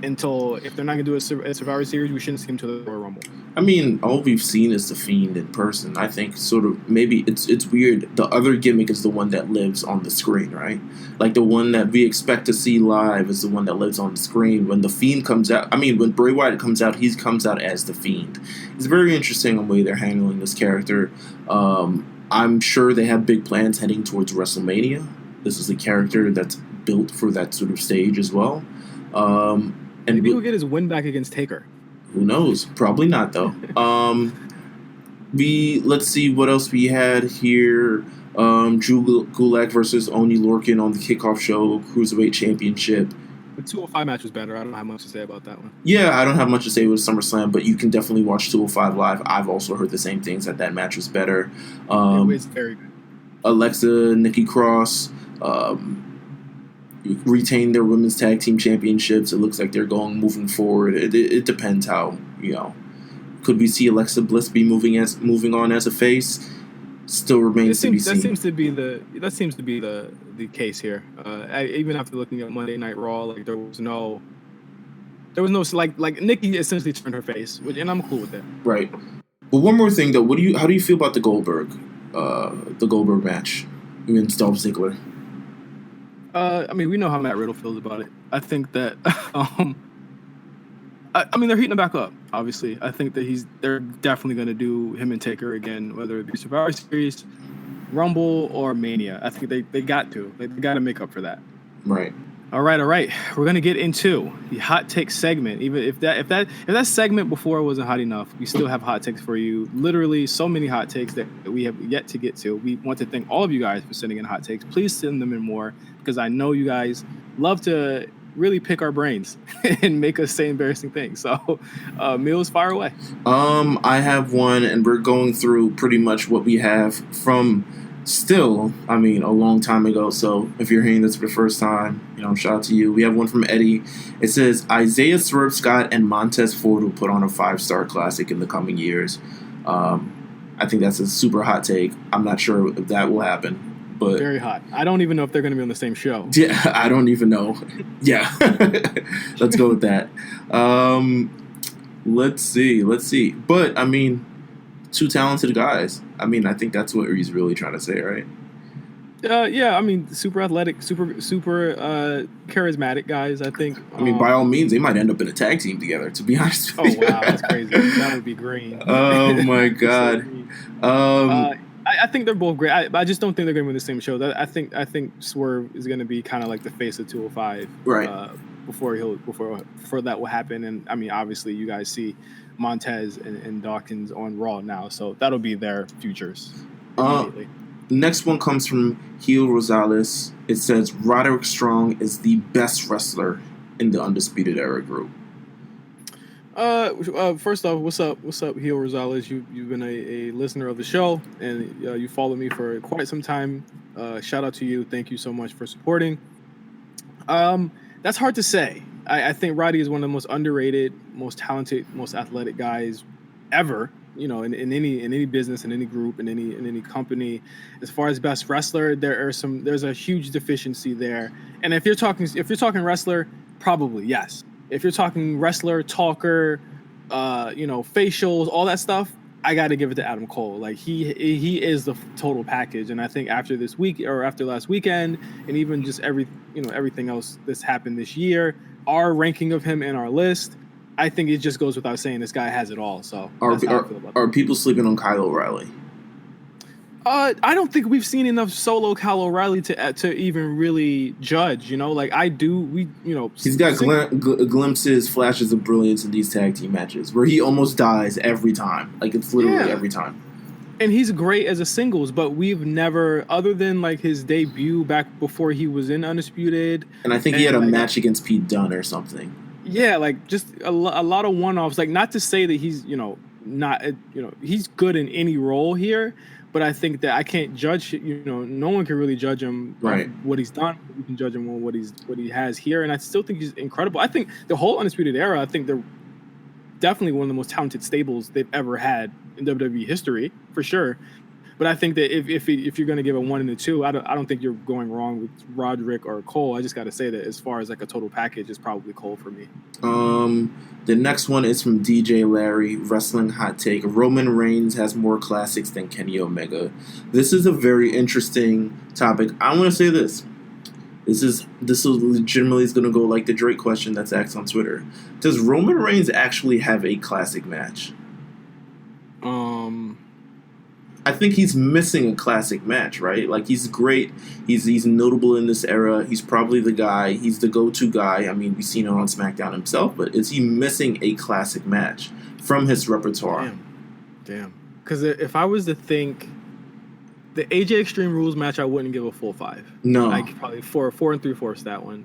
until, if they're not going to do a Survivor Series, we shouldn't see him to the Royal Rumble. I mean, all we've seen is The Fiend in person. I think sort of maybe it's weird. The other gimmick is the one that lives on the screen, right? Like, the one that we expect to see live is the one that lives on the screen. When The Fiend comes out, when Bray Wyatt comes out, he comes out as The Fiend. It's very interesting the way they're handling this character. I'm sure they have big plans heading towards WrestleMania. This is a character that's built for that sort of stage as well. And maybe he'll get his win back against Taker. Who knows? Probably not, though. Let's see what else we had here. Drew Gulak versus Oney Lorcan on the kickoff show, Cruiserweight Championship. The 205 match was better. I don't have much to say about that one. Yeah, I don't have much to say with Summerslam, but you can definitely watch 205 live. I've also heard the same things, that match was better. It's very good. Alexa, Nikki Cross retain their women's tag team championships. It looks like they're moving forward. It depends how Could we see Alexa Bliss be moving on as a face? Still remains to be seen. That seems to be the case here. Even after looking at Monday Night Raw, like there was no like Nikki essentially turned her face, and I'm cool with that. Right. But one more thing though, how do you feel about the Goldberg match against Dolph Ziggler? I mean, we know how Matt Riddle feels about it. I think that I mean, they're heating him back up, obviously. I think that they're definitely going to do him and Taker again, whether it be Survivor Series, Rumble, or Mania. I think they got to. They got to make up for that. Right. All right. We're going to get into the hot take segment. Even if that segment before wasn't hot enough, we still have hot takes for you. Literally so many hot takes that we have yet to get to. We want to thank all of you guys for sending in hot takes. Please send them in more, because I know you guys love to really pick our brains and make us say embarrassing things. So, Meelz, fire away. I have one, and we're going through pretty much what we have from a long time ago. So if you're hearing this for the first time, shout out to you. We have one from Eddie. It says, Isaiah Swerve Scott and Montez Ford will put on a 5-star classic in the coming years. I think that's a super hot take. I'm not sure if that will happen. But very hot. I don't even know if they're going to be on the same show. Yeah, I don't even know. Yeah, let's go with that. Let's see. But I mean, 2 talented guys. I mean, I think that's what he's really trying to say, right? Yeah. I mean, super athletic, super charismatic guys. I think. I mean, by all means, they might end up in a tag team together. To be honest. Oh wow, that's crazy. That would be green. Oh my god. I think they're both great. I just don't think they're going to be in the same show. I think Swerve is going to be kind of like the face of 205, right? Before that will happen. And I mean, obviously, you guys see Montez and Dawkins on Raw now, so that'll be their futures. Next one comes from Heel Rosales. It says Roderick Strong is the best wrestler in the Undisputed Era group. First off, what's up, Heel Rosales? You've been a listener of the show, and you followed me for quite some time. Shout out to you. Thank you so much for supporting. That's hard to say. I think Roddy is one of the most underrated, most talented, most athletic guys ever. In any business, in any group, in any company. As far as best wrestler, there's a huge deficiency there. And if you're talking wrestler, probably yes. If you're talking wrestler, talker, facials, all that stuff, I got to give it to Adam Cole. Like he is the total package. And I think after this week or after last weekend, and even just everything else that's happened this year, our ranking of him in our list, I think it just goes without saying this guy has it all. So are people sleeping on Kyle O'Reilly? I don't think we've seen enough solo Kyle O'Reilly to even really judge. Like I do. He's got glimpses, flashes of brilliance in these tag team matches where he almost dies every time. Like it's literally every time. And he's great as a singles, but we've never, other than like his debut back before he was in Undisputed. And I think he had a match against Pete Dunne or something. Yeah, like just a lot of one-offs. Like not to say that he's not he's good in any role here. But I think that I can't judge. No one can really judge him right. on what he's done. We can judge him on what he has here, and I still think he's incredible. I think the whole Undisputed Era. I think they're definitely one of the most talented stables they've ever had in WWE history, for sure. But I think that if you're going to give a 1 and a 2, I don't think you're going wrong with Roderick or Cole. I just got to say that as far as like a total package, it's probably Cole for me. The next one is from DJ Larry, Wrestling Hot Take. Roman Reigns has more classics than Kenny Omega. This is a very interesting topic. I want to say this. This is legitimately going to go like the Drake question that's asked on Twitter. Does Roman Reigns actually have a classic match? I think he's missing a classic match, right? Like he's great. He's notable in this era. He's probably the guy. He's the go-to guy. I mean, we've seen it on SmackDown himself, but is he missing a classic match from his repertoire? Damn. Because if I was to think the AJ Extreme Rules match, I wouldn't give a full 5. No, like probably 4 3/4 that one.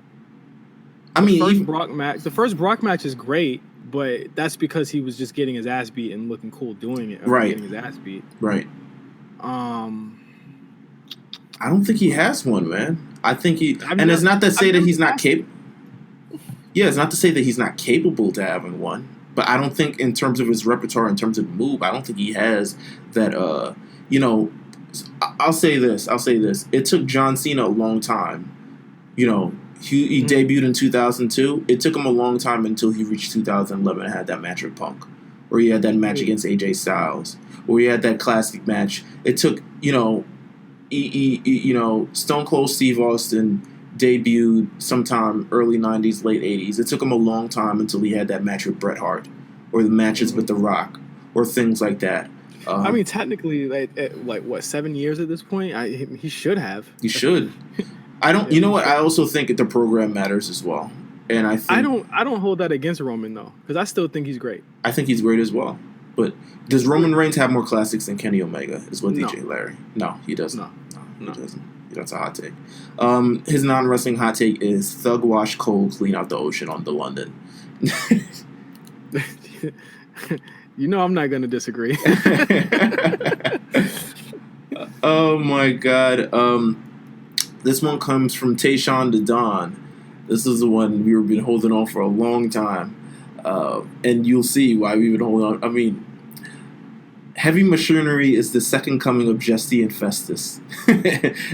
I mean, the first Brock match is great, but that's because he was just getting his ass beat and looking cool doing it. Right. Getting his ass beat. Right. I don't think he has one, man. I think and it's not to say that he's not capable. Yeah, it's not to say that he's not capable to having one. But I don't think in terms of his repertoire, in terms of move, I don't think he has that. You know, I'll say this. It took John Cena a long time. You know, he debuted in 2002. It took him a long time until he reached 2011 and had that match with Punk, or he had that match against AJ Styles, or he had that classic match. It took, you know, Stone Cold Steve Austin debuted sometime early 90s, late 80s. It took him a long time until he had that match with Bret Hart, or the matches with The Rock, or things like that. I mean, technically, like what, 7 years at this point? He should have. He should. I don't. You know what? I also think the program matters as well, and I don't hold that against Roman though, because I still think he's great. I think he's great as well. But does Roman Reigns have more classics than Kenny Omega? Is what DJ Larry? No, he doesn't. No, he doesn't. That's a hot take. His non-wrestling hot take is Thug wash Cole clean out the ocean on the London. You know I'm not going to disagree. Oh, my God. This one comes from Tayshawn the Don. This is the one we've been holding on for a long time. And you'll see why we've been holding on. I mean, Heavy Machinery is the second coming of Justin and Festus.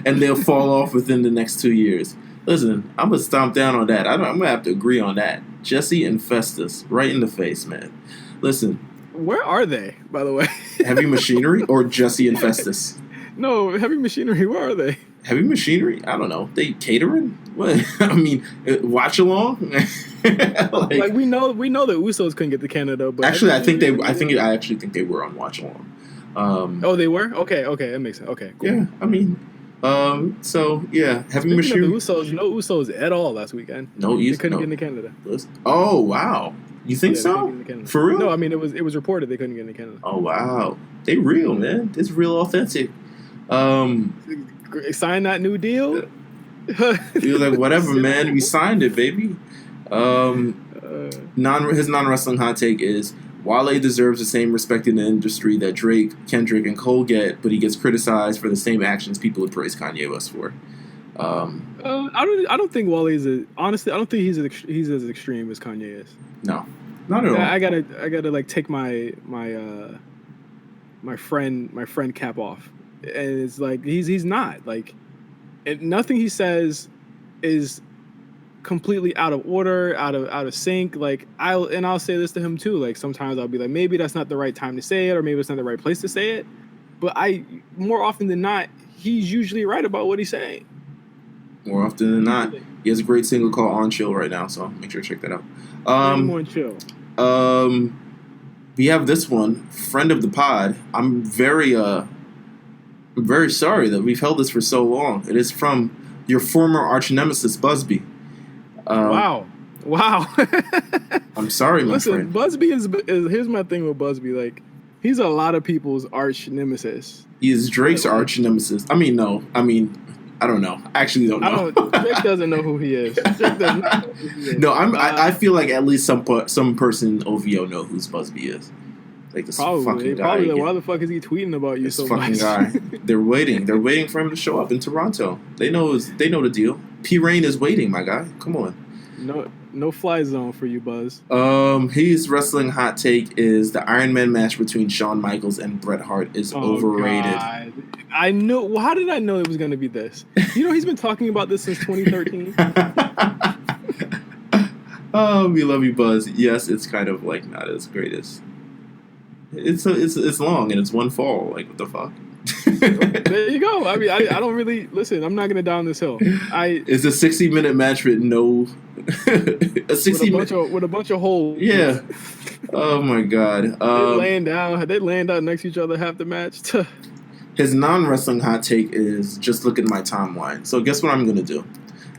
And they'll fall off within the next 2 years. Listen, I'm going to stomp down on that. I'm going to have to agree on that. Jesse and Festus, right in the face, man. Listen. Where are they, by the way? Heavy Machinery or Jesse and Festus? No, Heavy Machinery, where are they? Heavy Machinery? I don't know. They catering? What? I mean, watch along? like we know the Usos couldn't get to Canada, but actually, I actually think they were on watch along. Oh, they were? Okay, that makes sense. Okay, cool. Yeah, I mean, so yeah, Heavy Machinery. No Usos at all last weekend. They couldn't get into Canada. Oh wow. You think so? For real? No, I mean it was reported they couldn't get into Canada. Oh wow, they real, man. It's real authentic. Sign that new deal. You're like, whatever, man. We signed it, baby. His non-wrestling hot take is Wale deserves the same respect in the industry that Drake, Kendrick, and Cole get, but he gets criticized for the same actions people would praise Kanye West for. I don't think Wale honestly. I don't think he's as extreme as Kanye is. No, not at all. I gotta like take my friend cap off, and it's like he's not like, nothing he says is completely out of order, out of sync. Like I'll say this to him too. Like sometimes I'll be like, maybe that's not the right time to say it, or maybe it's not the right place to say it. But more often than not, he's usually right about what he's saying. More often than not, he has a great single called "On Chill" right now, so make sure to check that out. On Chill. We have this one, friend of the pod. I'm very sorry that we've held this for so long. It is from your former arch nemesis, Busby. Wow. I'm sorry, my Listen, friend. Busby is here's my thing with Busby. Like, he's a lot of people's arch nemesis. He is Drake's arch nemesis. I don't know. I actually don't know. Drake doesn't know who he is. Drake does not know who he is. No, I feel like at least some person in OVO know who Busby is. Like this fucking guy. Probably like, why the fuck is he tweeting about you so much? This fucking guy. They're waiting for him to show up in Toronto. They know the deal. P. Rain is waiting, my guy. Come on. No fly zone for you, Buzz. His wrestling hot take is the Iron Man match between Shawn Michaels and Bret Hart is overrated. God. I knew. Well, how did I know it was going to be this? You know, he's been talking about this since 2013. Oh, we love you, Buzz. Yes, it's kind of like not as great as. It's long and it's one fall. Like, what the fuck? There you go. I mean, I don't really listen. I'm not gonna down this hill. It's a 60-minute match with no a 60 with a bunch of holes. Yeah. Oh my god. They laying down next to each other half the match. His non-wrestling hot take is just look at my timeline. So guess what I'm gonna do?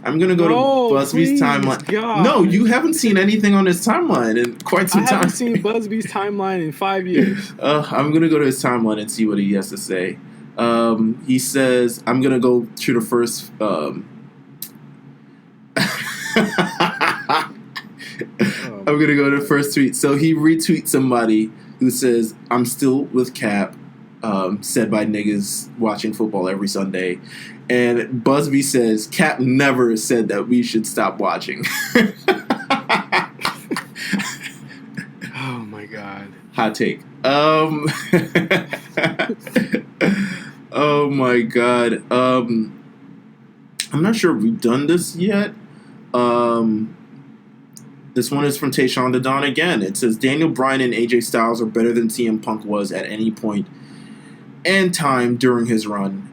I'm gonna go to Busby's timeline. God. No, you haven't seen anything on his timeline in quite some time. I haven't seen Busby's timeline in 5 years. I'm gonna go to his timeline and see what he has to say. He says, I'm gonna go to the first. I'm gonna go to the first tweet. So he retweets somebody who says, "I'm still with Cap." Said by niggas watching football every Sunday. And Busby says, Cap never said that we should stop watching. Oh hot take. Oh my god. I'm not sure if we've done this yet. This one is from Tayshawn the Don again. It says Daniel Bryan and AJ Styles are better than CM Punk was at any point and time during his run.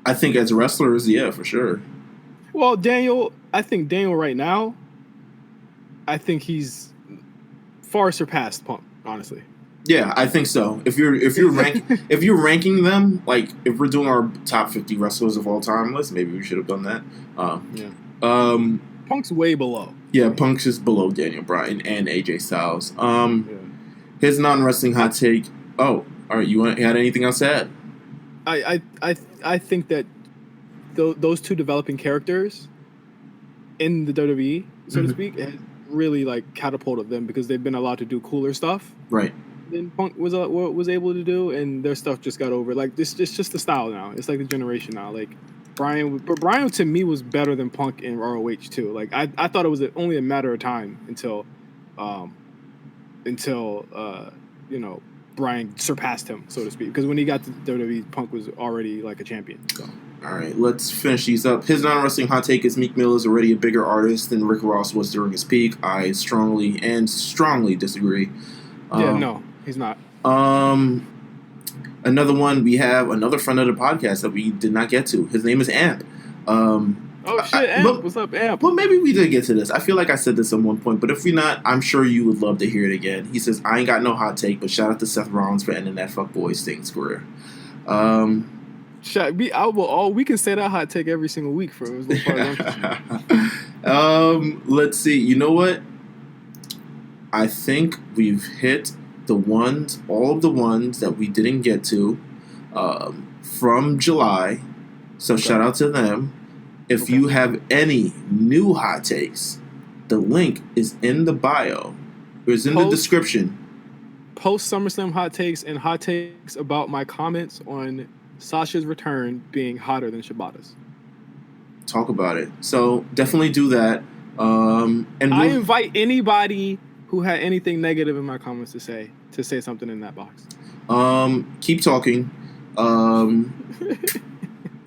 I think as wrestlers, yeah, for sure. Well, I think Daniel right now, I think he's far surpassed Punk, honestly. Yeah, I think so. If you're ranking them, like if we're doing our top 50 wrestlers of all time list, maybe we should have done that. Yeah. Punk's way below. Yeah, Punk's just below Daniel Bryan and AJ Styles. His non-wrestling hot take. Oh, all right. You had anything else to add? I think that those two developing characters in the WWE, so to speak, has really like catapulted them because they've been allowed to do cooler stuff. Right. Than Punk was able to do, and their stuff just got over. Like this, it's just the style now. It's like the generation now. Like Bryan to me was better than Punk in ROH too. Like I thought it was only a matter of time until Bryan surpassed him, so to speak. Because when he got to WWE, Punk was already like a champion. So. All right, let's finish these up. His non-wrestling hot take is Meek Mill is already a bigger artist than Rick Ross was during his peak. I strongly disagree. No, he's not. Another one, we have another friend of the podcast that we did not get to. His name is Amp. Oh shit, Amp. What's up, Amp? Well, maybe we did get to this. I feel like I said this at one point, but if we not, I'm sure you would love to hear it again. He says, I ain't got no hot take, but shout out to Seth Rollins for ending that fuckboy Sting's career. We can say that hot take every single week for as far as I'm concerned. Let's see. You know what? I think we've hit all of the ones that we didn't get to from July. So shout out to them. If you have any new hot takes, the link is in the bio. It's in the description. Post SummerSlam hot takes and hot takes about my comments on Sasha's return being hotter than Shibata's. Talk about it. So definitely do that. And I invite anybody who had anything negative in my comments to say something in that box. Keep talking.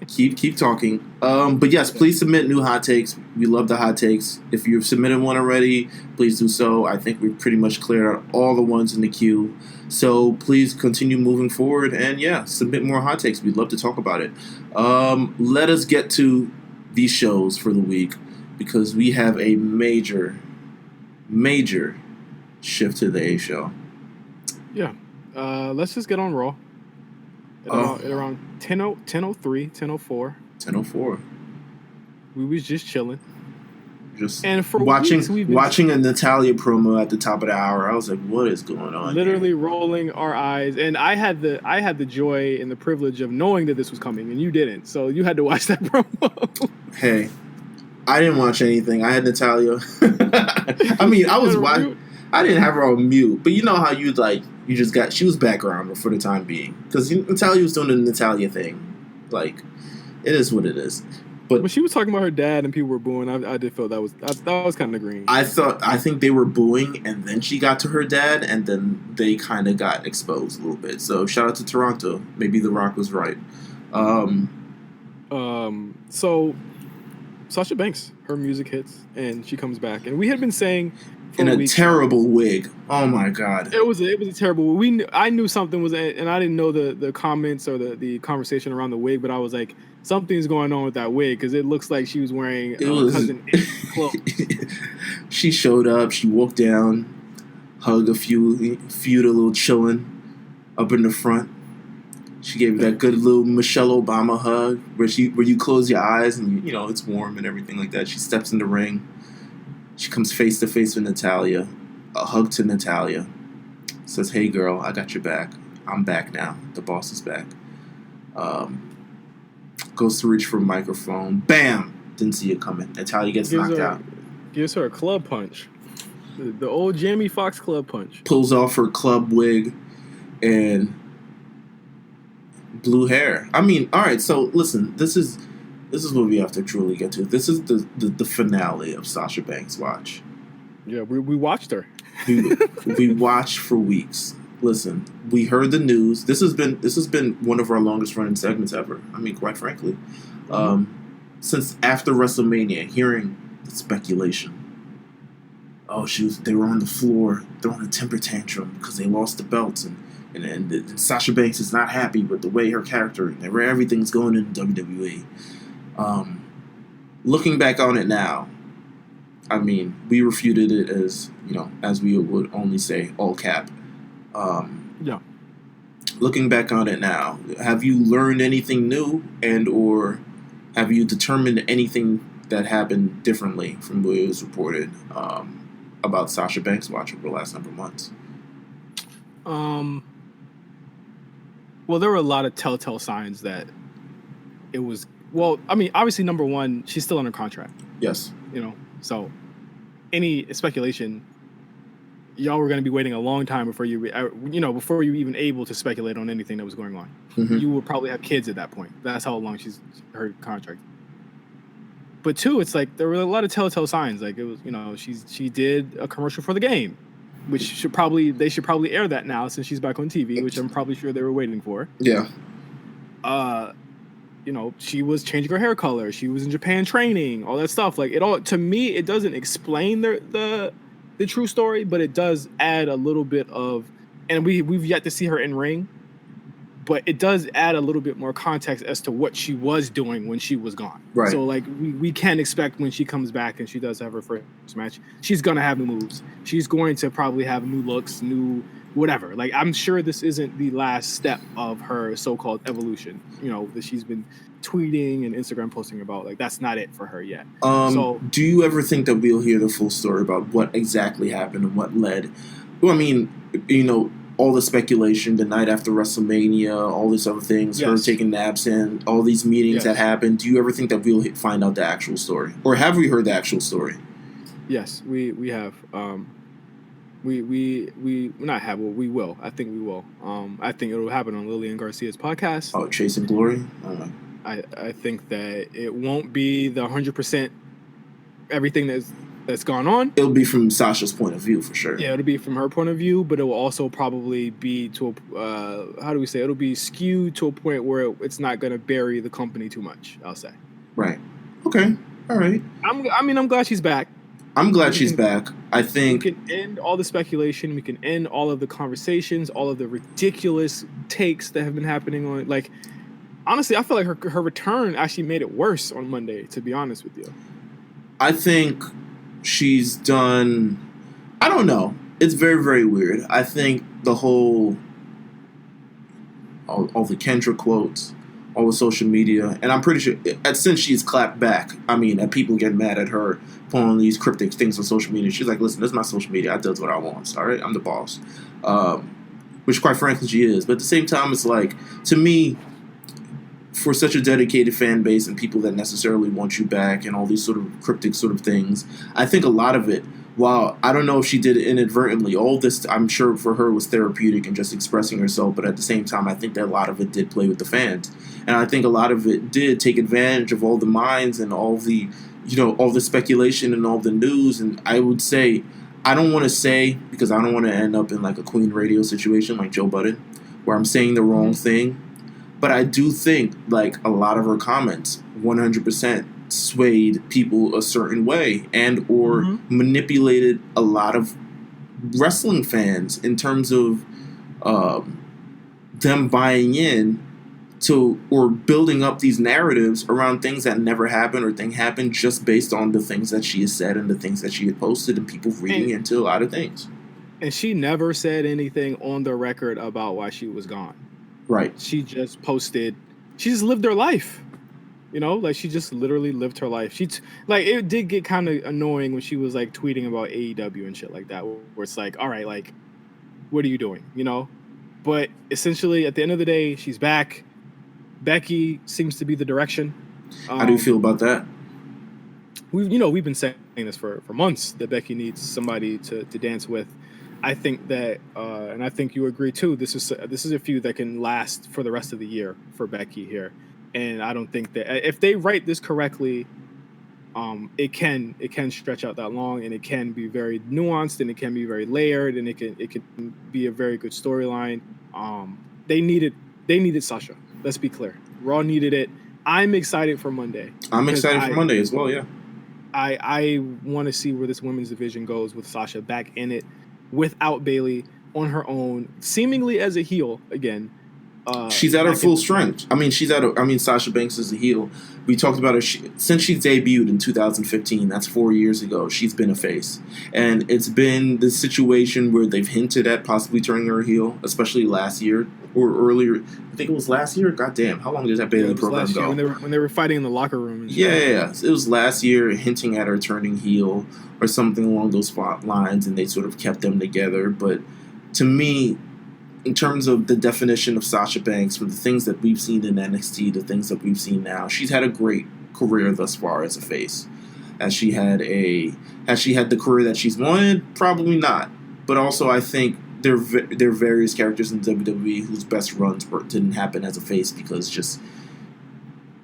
Keep talking. But yes, please submit new hot takes. We love the hot takes. If you've submitted one already, please do so. I think we've pretty much cleared out all the ones in the queue. So please continue moving forward and submit more hot takes. We'd love to talk about it. Let us get to these shows for the week because we have a major shift to the A show. Yeah. Let's just get on Raw. At around 10:03, 10:04. 10:04. We was just chilling. And for watching a Natalia promo at the top of the hour. I was like, what is going on? Literally rolling our eyes. And I had the joy and the privilege of knowing that this was coming, and you didn't. So you had to watch that promo. Hey, I didn't watch anything. I had Natalia. I mean, I was watching. I didn't have her on mute, but you know how she was background for the time being because Natalia was doing the Natalia thing. Like, it is what it is. But when she was talking about her dad and people were booing, I did feel that was kind of green. I think they were booing, and then she got to her dad, and then they kind of got exposed a little bit. So shout out to Toronto. Maybe The Rock was right. So Sasha Banks, her music hits, and she comes back, and we had been saying. In a terrible wig. Oh my god. It was a terrible. I knew something was, and I didn't know the comments or the conversation around the wig, but I was like, something's going on with that wig because it looks like she was wearing cousin clothes. She showed up. She walked down, hugged a few a little chilling up in the front. She gave that good little Michelle Obama hug where you close your eyes and it's warm and everything like that. She steps in the ring. She comes face to face with Natalia. A hug to Natalia. Says, hey girl, I got your back. I'm back now. The boss is back. Goes to reach for a microphone. Bam! Didn't see it coming. Natalia gets knocked out. Gives her a club punch. The old Jamie Foxx club punch. Pulls off her club wig and blue hair. I mean, alright, so listen, this is what we have to truly get to. This is the finale of Sasha Banks Watch. Yeah, we watched her. We watched for weeks. Listen, we heard the news. This has been one of our longest running segments ever. I mean, quite frankly, since after WrestleMania, hearing the speculation. Oh, they were on the floor throwing a temper tantrum because they lost the belts, and Sasha Banks is not happy with the way her character and where everything's going in WWE. Looking back on it now, I mean, we refuted it as we would only say, all cap. Yeah. Looking back on it now, have you learned anything new, and or have you determined anything that happened differently from what was reported about Sasha Banks Watch over the last number of months? Well, there were a lot of telltale signs that it was. Well, I mean, obviously, number one, she's still under contract. Yes. So any speculation, y'all were going to be waiting a long time before you were even able to speculate on anything that was going on. Mm-hmm. You would probably have kids at that point. That's how long her contract. But two, it's like there were a lot of telltale signs. Like it was, she did a commercial for the game, which they should probably air that now since she's back on TV, which I'm probably sure they were waiting for. Yeah. She was changing her hair color. She was in Japan training, all that stuff. Like it all, to me, it doesn't explain the true story, but it does add a little bit of, and we've yet to see her in ring, but it does add a little bit more context as to what she was doing when she was gone. Right. So like we can expect when she comes back and she does have her first match, she's gonna have new moves. She's going to probably have new looks, new whatever. Like I'm sure this isn't the last step of her so-called evolution. That she's been tweeting and Instagram posting about. Like that's not it for her yet. So do you ever think that we'll hear the full story about what exactly happened and what led? Well, I mean, all the speculation the night after WrestleMania, all these other things, her taking naps and all these meetings that happened. Do you ever think that we'll find out the actual story, or have we heard the actual story? Yes, we have. We not have. Well, we will. I think we will. I think it'll happen on Lillian Garcia's podcast. Oh, Chasing Glory. I think that it won't be the 100% everything that's gone on. It'll be from Sasha's point of view for sure. Yeah, it'll be from her point of view, but it will also probably be to how do we say? It'll be skewed to a point where it's not going to bury the company too much. I'll say. Right. Okay. All right. I'm glad she's back. I'm glad she's back. I think we can end all the speculation. We can end all of the conversations, all of the ridiculous takes that have been happening on. Like, honestly, I feel like her return actually made it worse on Monday. To be honest with you, I think she's done. I don't know. It's very, very weird. I think the whole all the Kendra quotes, all the social media, and I'm pretty sure since she's clapped back, I mean, that people get mad at her pulling these cryptic things on social media. She's like, listen, this is my social media. I does what I want. All right, I'm the boss. Which, quite frankly, she is. But at the same time, it's like, to me, for such a dedicated fan base and people that necessarily want you back and all these sort of cryptic sort of things, I think a lot of it, while I don't know if she did it inadvertently, all this, I'm sure for her was therapeutic and just expressing herself, but at the same time, I think that a lot of it did play with the fans. And I think a lot of it did take advantage of all the minds and all the, all the speculation and all the news. And I would say, I don't want to say, because I don't want to end up in like a Queen Radio situation like Joe Budden, where I'm saying the wrong thing. But I do think, like, a lot of her comments 100% swayed people a certain way and or manipulated a lot of wrestling fans in terms of them buying in to or building up these narratives around things that never happened or thing happened just based on the things that she has said and the things that she had posted and people reading into a lot of things. And she never said anything on the record about why she was gone. Right. She just posted. She just lived her life. Like she just literally lived her life. It did get kind of annoying when she was like tweeting about AEW and shit like that, where it's like, all right, like, what are you doing? But essentially, at the end of the day, she's back. Becky seems to be the direction. How do you feel about that? We've been saying this for months that Becky needs somebody to dance with. I think that, and I think you agree too. This is a feud that can last for the rest of the year for Becky here, and I don't think that if they write this correctly, it can stretch out that long, and it can be very nuanced, and it can be very layered, and it can be a very good storyline. They needed Sasha. Let's be clear. Raw needed it. I'm excited for Monday. I'm excited for Monday as well. Yeah. I want to see where this women's division goes with Sasha back in it, without Bayley, on her own, seemingly as a heel again. She's at her full strength. I mean, Sasha Banks is a heel. We talked about her since she debuted in 2015. That's 4 years ago. She's been a face, and it's been the situation where they've hinted at possibly turning her heel, especially last year or earlier. I think it was last year. God damn, how long did that Bayley program go? When they were fighting in the locker room. Yeah. It was last year, hinting at her turning heel or something along those lines, and they sort of kept them together. But to me, in terms of the definition of Sasha Banks, for the things that we've seen in NXT, the things that we've seen now, she's had a great career thus far as a face. Has she had the career that she's wanted? Probably not. But also, I think there are various characters in WWE whose best runs didn't happen as a face because just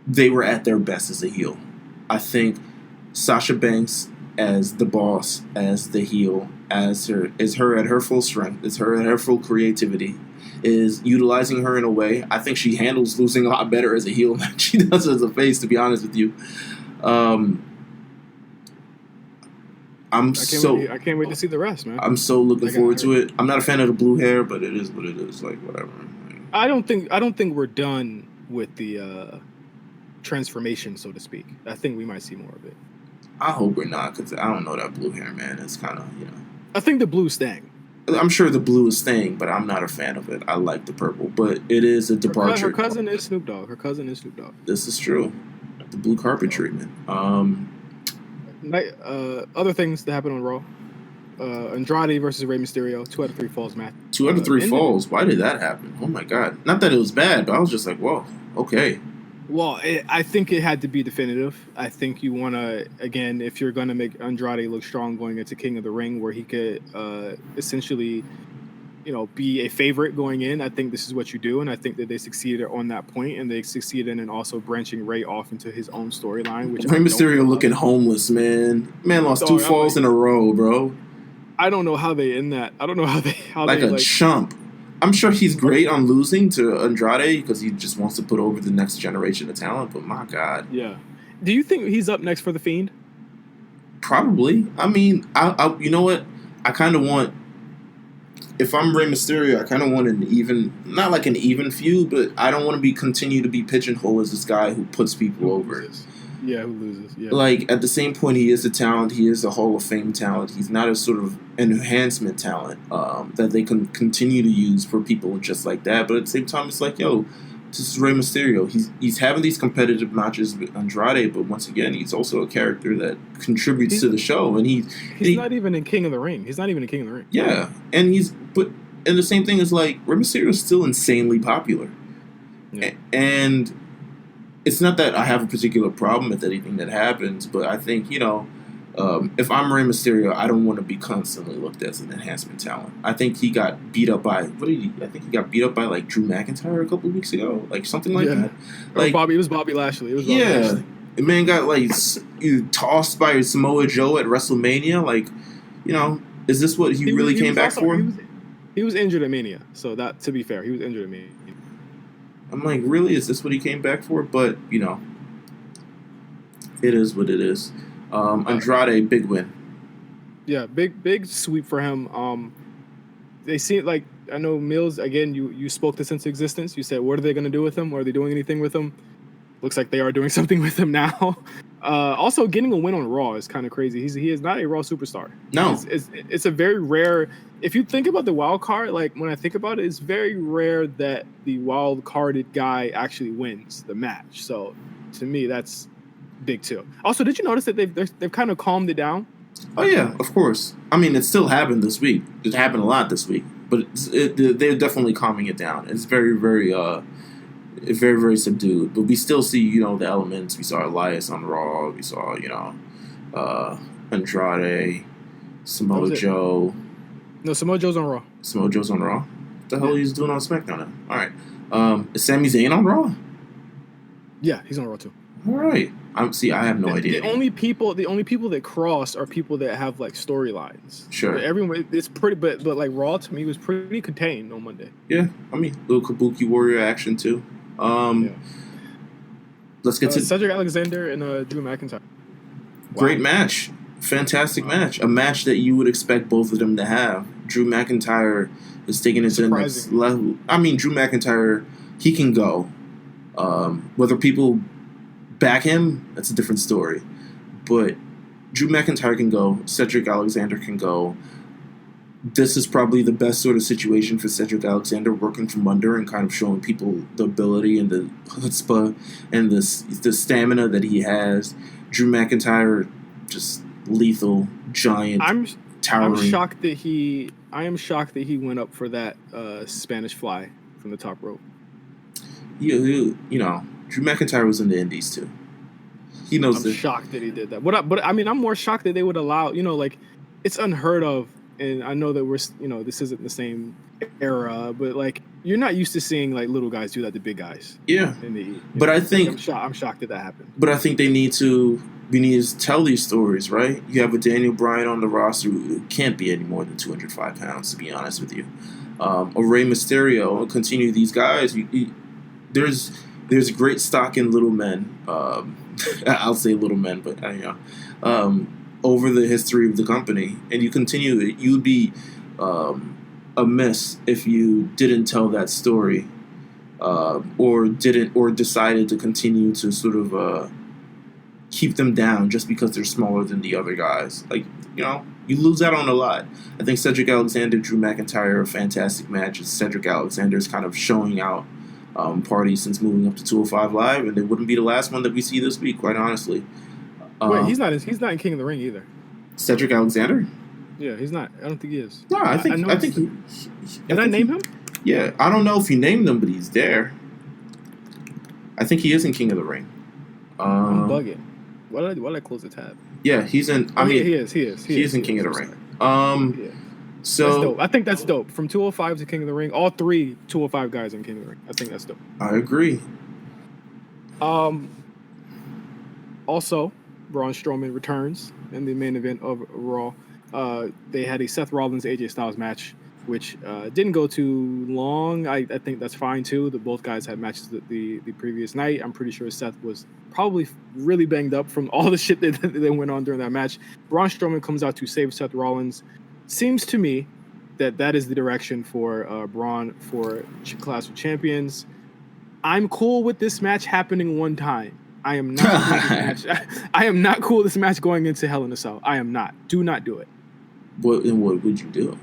they were at their best as a heel. I think Sasha Banks as the boss, as the heel, is her at her full strength, is her at her full creativity, is utilizing her in a way. I think she handles losing a lot better as a heel than she does as a face, to be honest with you. I can't wait to see the rest, man. I'm so looking forward to it. I'm not a fan of the blue hair, but it is what it is. Like, whatever. I don't think we're done with the transformation, so to speak. I think we might see more of it. I hope we're not, because I don't know that blue hair, man. It's kind of, I think the blue's staying. I'm sure the blue is staying, but I'm not a fan of it. I like the purple, but it is a departure. Her cousin is Snoop Dogg. This is true. The blue carpet treatment. Other things that happen on Raw. Andrade versus Rey Mysterio. 2 out of 3 falls, Matt. 2 out of 3 falls? Why did that happen? Oh, my God. Not that it was bad, but I was just like, whoa, okay. Well, I think it had to be definitive. I think you want to, again, if you're going to make Andrade look strong going into King of the Ring, where he could essentially, be a favorite going in, I think this is what you do. And I think that they succeeded on that point, and they succeeded in also branching Rey off into his own storyline. Rey Mysterio looking homeless, man. Man lost 2 falls in a row, bro. I don't know how they end that. I don't know how they chump. I'm sure he's great on losing to Andrade because he just wants to put over the next generation of talent, but my God. Yeah. Do you think he's up next for The Fiend? Probably. I mean, I you know what? I kind of want, if I'm Rey Mysterio, I kind of want an even, not like an even feud, but I don't want to continue to be pigeonholed as this guy who puts people over. Yeah, who loses. Yeah. Like, at the same point, he is a talent. He is a Hall of Fame talent. He's not a sort of enhancement talent that they can continue to use for people just like that. But at the same time, it's like, yo, this is Rey Mysterio. He's having these competitive matches with Andrade, but once again, he's also a character that contributes to the show. And he's not even in King of the Ring. Yeah, and the same thing is like Rey Mysterio is still insanely popular, and it's not that I have a particular problem with anything that happens, but I think, if I'm Rey Mysterio, I don't want to be constantly looked at as an enhancement talent. I think he got beat up by, I think he got beat up by, like, Drew McIntyre a couple of weeks ago. Like, something like that. Like, it was Bobby Lashley. The man got, like, tossed by Samoa Joe at WrestleMania. Like, is this what he really came back for? He was injured at Mania. So, that, to be fair, he was injured at Mania. I'm like, really? Is this what he came back for? But, it is what it is. Andrade, big win. Yeah, big sweep for him. They seem like, I know Meelz, again, you spoke this into existence. You said, what are they going to do with him? Are they doing anything with him? Looks like they are doing something with him now. Also, getting a win on Raw is kind of crazy. He is not a Raw superstar. No. It's a very rare... If you think about the wild card, like when I think about it, it's very rare that the wild carded guy actually wins the match. So to me, that's big too. Also, did you notice that they've kind of calmed it down? Oh yeah, of course. I mean, it still happened this week. It happened a lot this week, but they're definitely calming it down. It's very, very, very, very subdued. But we still see, the elements. We saw Elias on Raw. We saw, Andrade, Samoa Joe. No, Samoa Joe's on Raw. Samoa Joe's on Raw? What the hell are you doing on SmackDown now? All right. Is Sami Zayn on Raw? Yeah, he's on Raw too. All right. I have no idea. The only people that cross are people that have like storylines. Sure. But everyone, it's pretty, but like Raw to me was pretty contained on Monday. Yeah, I mean, little Kabuki Warrior action too. Let's get to Cedric Alexander and Drew McIntyre. Great match, fantastic match, a match that you would expect both of them to have. Drew McIntyre is taking it to the next level. I mean, Drew McIntyre, he can go. Whether people back him, that's a different story. But Drew McIntyre can go. Cedric Alexander can go. This is probably the best sort of situation for Cedric Alexander, working from under and kind of showing people the ability and the chutzpah and the stamina that he has. Drew McIntyre, just lethal, giant, towering. I am shocked that he went up for that Spanish fly from the top rope. You know, Drew McIntyre was in the Indies too. He knows. I'm shocked that he did that. But I mean, I'm more shocked that they would allow. You know, like it's unheard of. And I know that this isn't the same era, but like you're not used to seeing like little guys do that to big guys. Yeah. But I think I'm shocked that happened. But I think we need to tell these stories, right? You have a Daniel Bryan on the roster who can't be any more than 205 pounds, to be honest with you. A Rey Mysterio, continue these guys. There's great stock in little men. I'll say little men, but over the history of the company, and you continue it, you'd be amiss if you didn't tell that story, or decided to continue to sort of keep them down just because they're smaller than the other guys. Like, you know, you lose out on a lot. I think Cedric Alexander, Drew McIntyre are a fantastic match. Cedric Alexander's kind of showing out party since moving up to 205 Live, and it wouldn't be the last one that we see this week, quite honestly. Wait, he's not in King of the Ring either. Cedric Alexander? Yeah, he's not. I don't think he is. No, I think. Did I name him? Yeah, I don't know if you named him, but he's there. I think he is in King of the Ring. I'm bugging. Why did I close the tab? Yeah, he's in. He is in King of the Ring. Yeah. So that's dope. I think that's dope. From 205 to King of the Ring, all three 205 guys in King of the Ring. I think that's dope. I agree. Also, Braun Strowman returns in the main event of Raw. They had a Seth Rollins AJ Styles match, which didn't go too long. I think that's fine too. Both guys had matches the previous night. I'm pretty sure Seth was probably really banged up from all the shit that went on during that match. Braun Strowman comes out to save Seth Rollins. Seems to me that is the direction for Braun for Clash of Champions. I'm cool with this match happening one time. I am not cool with this match going into Hell in a Cell. I am not. Do not do it. What would you do?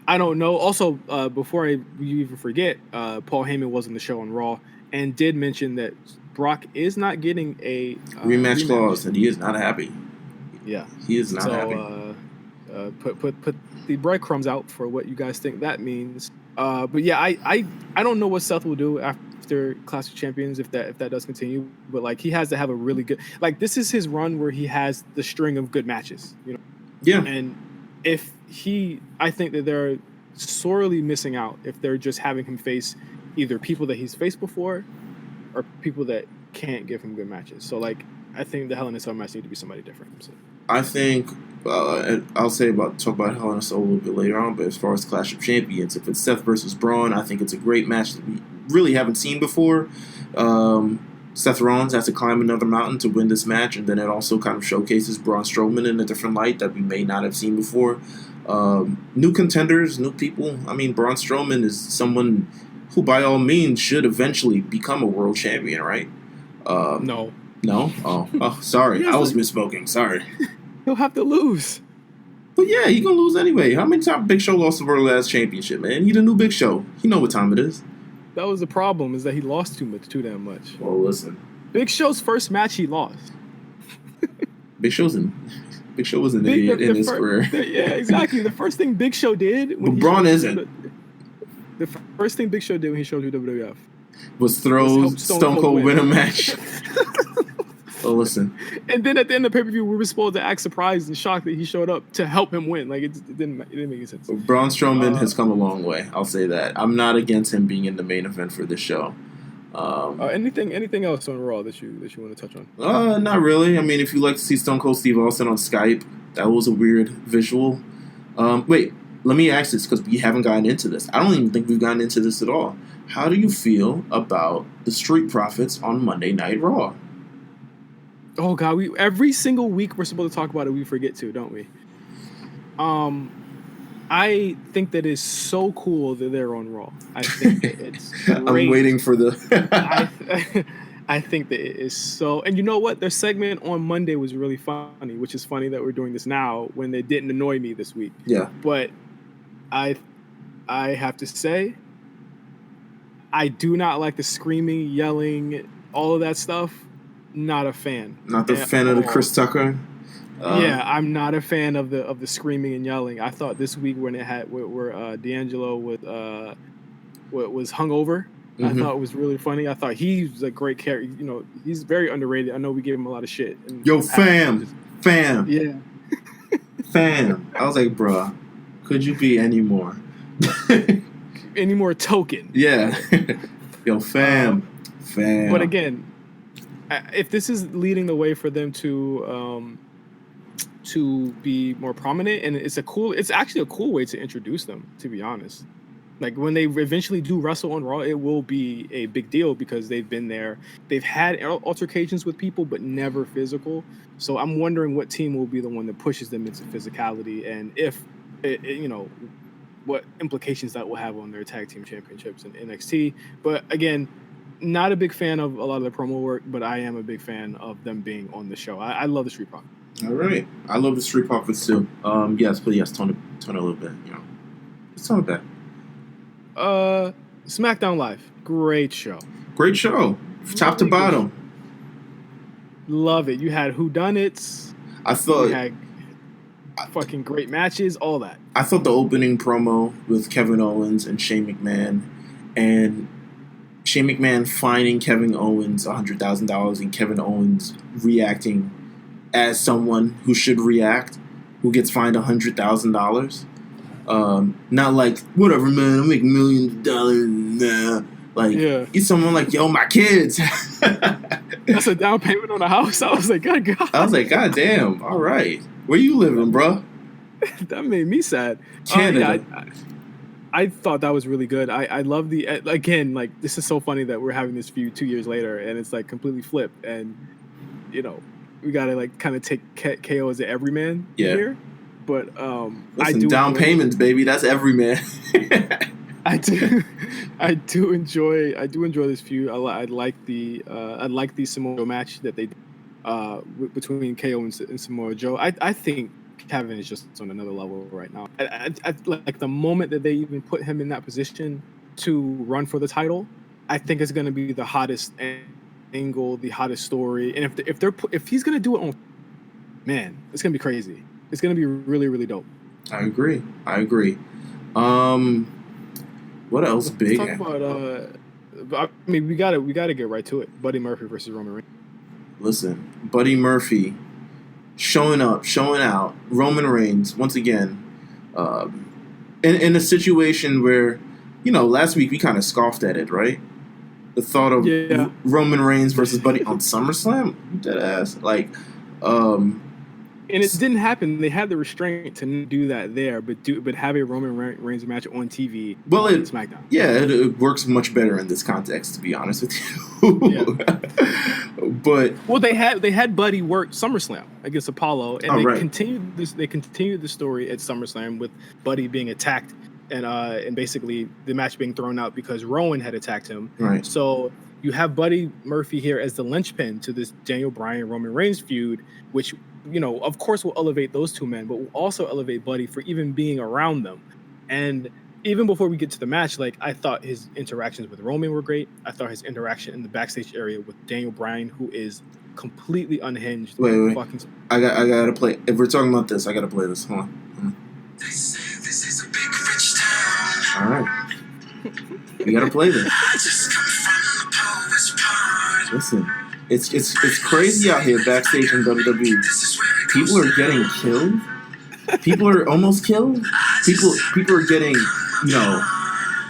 I don't know. Also, before you even forget, Paul Heyman was on the show on Raw and did mention that Brock is not getting a rematch clause, and he is not happy. Yeah, he is not happy. Put the breadcrumbs out for what you guys think that means. But yeah, I don't know what Seth will do after Clash of Champions if that does continue. But like he has to have a really good, like this is his run where he has the string of good matches, you know. Yeah. And I think that they're sorely missing out if they're just having him face either people that he's faced before or people that can't give him good matches. So like I think the Hell in a Cell match need to be somebody different. So. I think I'll talk about Hell in a Cell a little bit later on, but as far as Clash of Champions, if it's Seth versus Braun, I think it's a great match that we really haven't seen before. Seth Rollins has to climb another mountain to win this match, and then it also kind of showcases Braun Strowman in a different light that we may not have seen before. New contenders, new people. I mean, Braun Strowman is someone who, by all means, should eventually become a world champion, right? No. No? Oh, sorry. I was misspoken. Sorry. He'll have to lose. But yeah, he gonna lose anyway. How many times Big Show lost the World Last Championship, man? He the new Big Show. He know what time it is. That was the problem, is that he lost too damn much. Well, listen. Big Show's first match, he lost. Big Show was an idiot in his career. Yeah, exactly. The first thing Big Show did... But Braun isn't. The first thing Big Show did when he showed you WWF... was throw Stone Cold win a match. Oh, listen. And then at the end of the pay-per-view, we were supposed to act surprised and shocked that he showed up to help him win. Like, it didn't make any sense. Braun Strowman has come a long way. I'll say that. I'm not against him being in the main event for this show. Anything else on Raw that you want to touch on? Not really. I mean, if you like to see Stone Cold Steve Austin on Skype, that was a weird visual. Wait, let me ask this because we haven't gotten into this. I don't even think we've gotten into this at all. How do you feel about the Street Profits on Monday Night Raw? Oh God, every single week we're supposed to talk about it. We forget to, don't we? I think that it's so cool that they're on Raw. I think that it's great. I'm waiting for the. I think that it is so. And you know what? Their segment on Monday was really funny, which is funny that we're doing this now when they didn't annoy me this week. Yeah. But I have to say, I do not like the screaming, yelling, all of that stuff. Not a fan. Not the fan of the Chris Tucker. Yeah, I'm not a fan of the screaming and yelling. I thought this week when it had where D'Angelo was hungover, I thought it was really funny. I thought he was a great character. You know, he's very underrated. I know we gave him a lot of shit. Yo, fam. Yeah. Fam. I was like, bruh, could you be any more? Any more token? Yeah. Yo, fam. But again, if this is leading the way for them to be more prominent, and it's actually a cool way to introduce them, to be honest. Like when they eventually do wrestle on Raw, it will be a big deal because they've been there. They've had altercations with people, but never physical. So I'm wondering what team will be the one that pushes them into physicality, and if what implications that will have on their tag team championships in NXT. But again, not a big fan of a lot of the promo work, but I am a big fan of them being on the show. I love the Street Profits. All right, I love the Street Profits too. Yes, tone it a little bit. You know, just tone it back. SmackDown Live, great show. Great show, top to bottom. Love it. You had whodunits. I thought you had fucking great matches, all that. I thought the opening promo with Kevin Owens and Shane McMahon, and Shane McMahon fining Kevin Owens $100,000, and Kevin Owens reacting as someone who should react, who gets fined $100,000. Not like, whatever, man, I make millions of dollars. Nah. Like, he's someone like, yo, my kids. That's a down payment on a house. I was like, God. I was like, God damn. All right. Where you living, bro? That made me sad. Canada. I thought that was really good. I love again, like, this is so funny that we're having this feud 2 years later and it's like completely flipped. And, you know, we got to like kind of take KO as an everyman here. But listen, I do down payments, baby. That's everyman. I do enjoy this feud. I like the Samoa Joe match that they did between KO and Samoa Joe. I think Kevin is just on another level right now. I like the moment that they even put him in that position to run for the title. I think it's going to be the hottest angle, the hottest story. And if he's going to do it on, man, it's going to be crazy. It's going to be really, really dope. I agree. What else big? Let's talk about, I mean, we gotta get right to it. Buddy Murphy versus Roman Reigns. Listen, Buddy Murphy showing out. Roman Reigns once again, in a situation where, you know, last week we kind of scoffed at it, right? The thought of Roman Reigns versus Buddy on SummerSlam, dead ass, like. And it didn't happen. They had the restraint to do that there, but have a Roman Reigns match on TV. Well, on SmackDown. Yeah, it works much better in this context, to be honest with you. But they had Buddy work SummerSlam against Apollo, and continued this. They continued the story at SummerSlam with Buddy being attacked and basically the match being thrown out because Rowan had attacked him. Right. So you have Buddy Murphy here as the linchpin to this Daniel Bryan Roman Reigns feud, which, you know, of course will elevate those two men, but will also elevate Buddy for even being around them. And even before we get to the match, like, I thought his interactions with Roman were great. I thought his interaction in the backstage area with Daniel Bryan, who is completely unhinged. Wait. I gotta play. If we're talking about this, I gotta play this. Hold on. They say this is a big rich town. All right. We gotta play this. I just come from the poorest part. Listen. It's crazy out here backstage in WWE. People are getting killed. People are almost killed. People are getting, you know,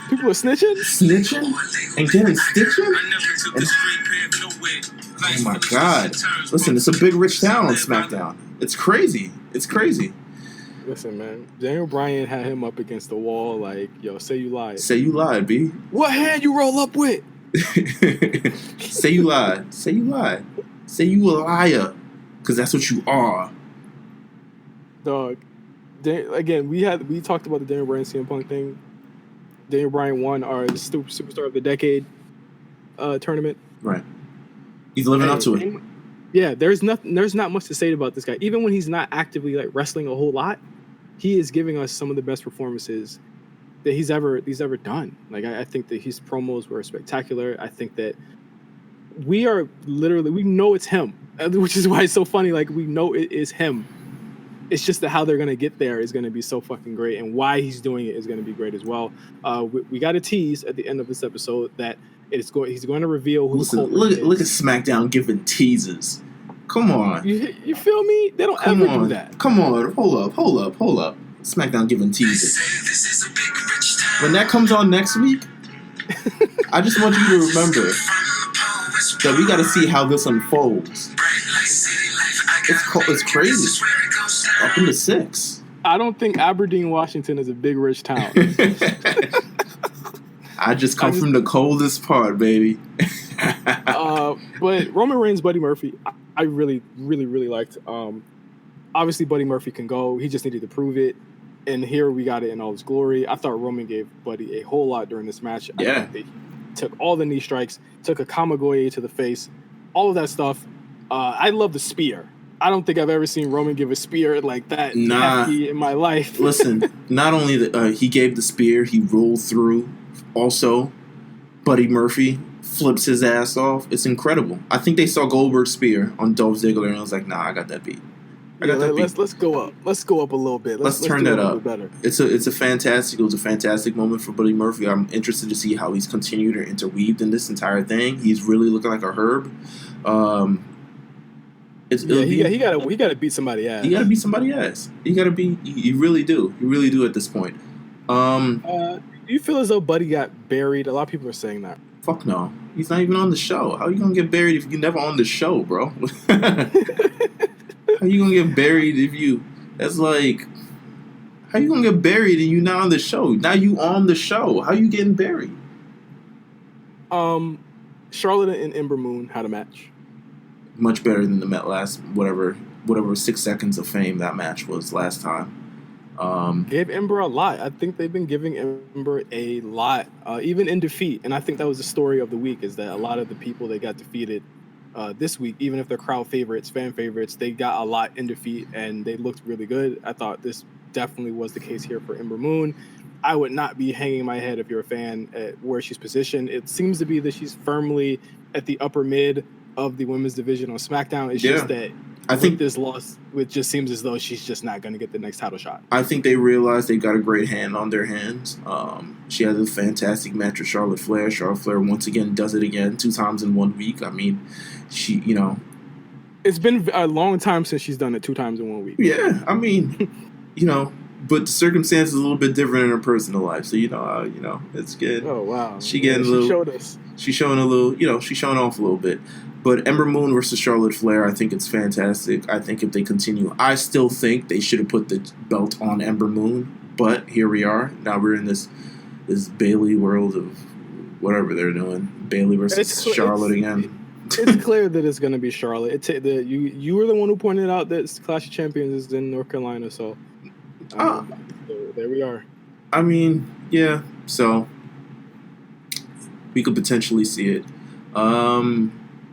People are snitching? Snitching? And getting stitching? Oh my God. Listen, it's a big rich town on SmackDown. It's crazy. It's crazy. Listen, man. Daniel Bryan had him up against the wall like, yo, say you lied. Say you lied, B. What hand you roll up with? Say you lied. Say you lied. Say you a liar. Because that's what you are. Dog. Again, we talked about the Daniel Bryan CM Punk thing. Daniel Bryan won our Superstar of the Decade tournament. Right. He's living up to it. Yeah, there's not much to say about this guy. Even when he's not actively like wrestling a whole lot, he is giving us some of the best performances that he's ever done. Like I think that his promos were spectacular. I think that we know it's him, which is why it's so funny. Like we know it is him. It's just that how they're gonna get there is gonna be so fucking great, and why he's doing it is gonna be great as well. We got a tease at the end of this episode that he's going to reveal who. Listen, look at SmackDown giving teases. Come on, you feel me? They don't ever do that. Come on, hold up. SmackDown giving teases. When that comes on next week, I just want you to remember that we got to see how this unfolds. It's crazy. Up into 6. I don't think Aberdeen, Washington is a big rich town. I just come from the coldest part, baby. But Roman Reigns, Buddy Murphy, I really, really, really liked. Obviously, Buddy Murphy can go. He just needed to prove it. And here we got it in all its glory. I thought Roman gave Buddy a whole lot during this match. Yeah. He took all the knee strikes, took a Kamagoye to the face, all of that stuff. I love the spear. I don't think I've ever seen Roman give a spear like that hefty in my life. Listen, not only he gave the spear, he rolled through. Also, Buddy Murphy flips his ass off. It's incredible. I think they saw Goldberg's spear on Dolph Ziggler, and I was like, nah, I got that beat. Let's go up. Let's go up a little bit. Let's turn that up. Better. It was a fantastic moment for Buddy Murphy. I'm interested to see how he's continued or interweaved in this entire thing. He's really looking like a herb. He got to beat somebody ass. He got to beat somebody ass. You really do. You really do at this point. Do you feel as though Buddy got buried? A lot of people are saying that. Fuck no. He's not even on the show. How are you gonna get buried if you're never on the show, bro? How you gonna get buried if you? That's like, how you gonna get buried and you not on the show? Now you on the show. How you getting buried? Charlotte and Ember Moon had a match. Much better than the last whatever 6 seconds of fame that match was last time. Gave Ember a lot. I think they've been giving Ember a lot, even in defeat. And I think that was the story of the week, is that a lot of the people that got defeated this week, even if they're crowd favorites, fan favorites, they got a lot in defeat and they looked really good. I thought this definitely was the case here for Ember Moon. I would not be hanging my head if you're a fan at where she's positioned. It seems to be that she's firmly at the upper mid of the women's division on SmackDown. It's just that I think this loss, it just seems as though she's just not going to get the next title shot. I think they realize they've got a great hand on their hands. She has a fantastic match with Charlotte Flair. Charlotte Flair once again does it again 2 times in 1 week. I mean, it's been a long time since she's done it 2 times in 1 week. Yeah, I mean, but the circumstances are a little bit different in her personal life. So it's good. Oh wow, she showed us. She's showing a little, she's showing off a little bit. But Ember Moon versus Charlotte Flair, I think it's fantastic. I think if they continue, I still think they should have put the belt on Ember Moon. But here we are. Now we're in this Bayley world of whatever they're doing. Bayley versus Charlotte again. It's clear that it's going to be Charlotte. You were the one who pointed out that Clash of Champions is in North Carolina, so there we are. I mean, yeah. So we could potentially see it.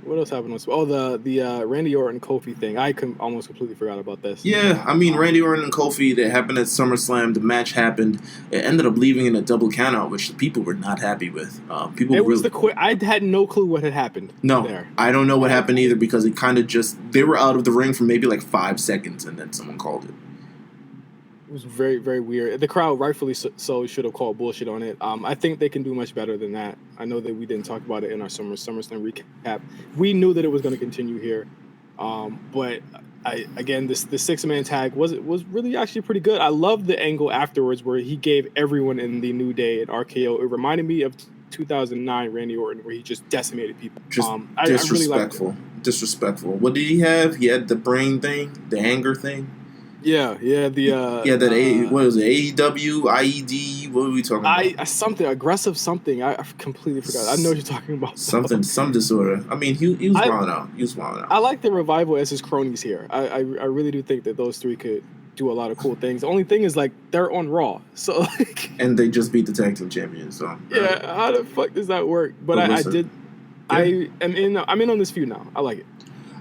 What else happened? The Randy Orton Kofi thing. I almost completely forgot about this. Yeah, I mean, Randy Orton and Kofi, that happened at SummerSlam. The match happened. It ended up leaving in a double countout, which the people were not happy with. I had no clue what had happened. No, there. I don't know what happened either, because it kind of they were out of the ring for maybe like 5 seconds, and then someone called it. It was very, very weird. The crowd, rightfully so, should have called bullshit on it. I think they can do much better than that. I know that we didn't talk about it in our SummerSlam recap. We knew that it was going to continue here, but This 6-man tag was really actually pretty good. I love the angle afterwards where he gave everyone in the New Day an RKO. It reminded me of 2009 Randy Orton, where he just decimated people. Just disrespectful. I really disrespectful. What did he have? He had the brain thing, the anger thing. Yeah. What was it? AEW, IED. What were we talking about? Something aggressive. Something I completely forgot. I know what you're talking about. Some disorder. I mean, he was wilding out. He was wilding out. I like the Revival as his cronies here. I really do think that those three could do a lot of cool things. The only thing is, like, they're on Raw, so like, and they just beat the tag team champions. So yeah, how the fuck does that work? But I'm in on this feud now. I like it.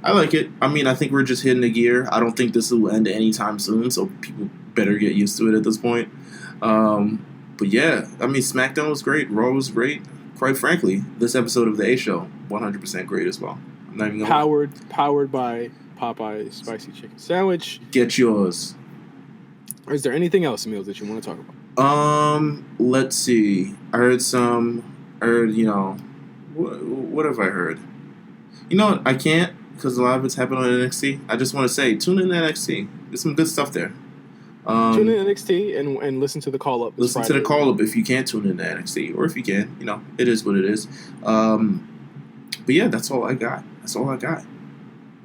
I like it. I mean, I think we're just hitting the gear. I don't think this will end anytime soon, so people better get used to it at this point. But yeah, I mean, SmackDown was great. Raw was great. Quite frankly, this episode of the A Show, 100% great as well. I'm not even gonna powered by Popeye's spicy chicken sandwich. Get yours. Is there anything else, Meelz, that you want to talk about? Let's see. I heard, what have I heard? You know what? I can't, because a lot of it's happened on NXT. I just want to say, tune in to NXT. There's some good stuff there. Tune in to NXT and listen to the call-up. Listen to the call-up if you can't tune in to NXT. Or if you can, it is what it is. But yeah, that's all I got.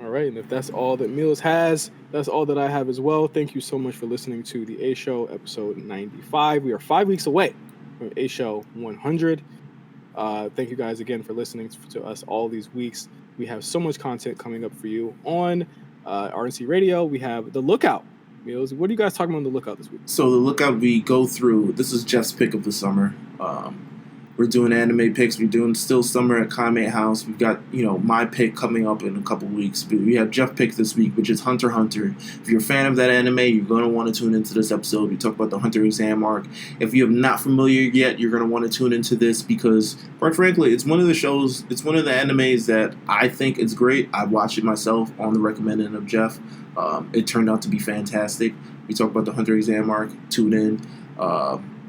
All right, and if that's all that Meelz has, that's all that I have as well. Thank you so much for listening to the A Show, episode 95. We are 5 weeks away from A Show 100. Thank you guys again for listening to us all these weeks. We have so much content coming up for you on RNC Radio. We have The Lookout. Meelz, what are you guys talking about on The Lookout this week? So The Lookout, we go through, this is Jeff's pick of the summer. We're doing anime picks. We're doing still summer at Kame House. We've got, my pick coming up in a couple weeks. But we have Jeff pick this week, which is Hunter x Hunter. If you're a fan of that anime, you're going to want to tune into this episode. We talk about the Hunter exam arc. If you're not familiar yet, you're going to want to tune into this because, quite frankly, it's one of the animes that I think is great. I watched it myself on the recommendation of Jeff. It turned out to be fantastic. We talk about the Hunter exam arc. Tune in.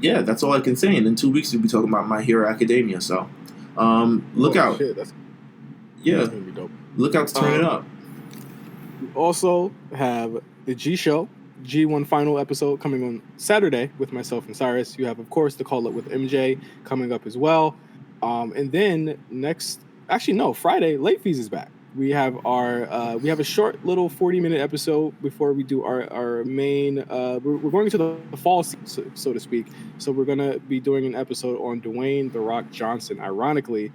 Yeah, that's all I can say. And in 2 weeks, we'll be talking about My Hero Academia. So, look out. Shit, that's gonna be dope. Look out to turn it up. We also have the G Show, G1 final episode coming on Saturday with myself and Cyrus. You have, of course, the call up with MJ coming up as well. And then Friday, Late Fees is back. We have a short little 40-minute episode before we do our main. We're going into the fall season, so to speak. So we're gonna be doing an episode on Dwayne "The Rock" Johnson. Ironically,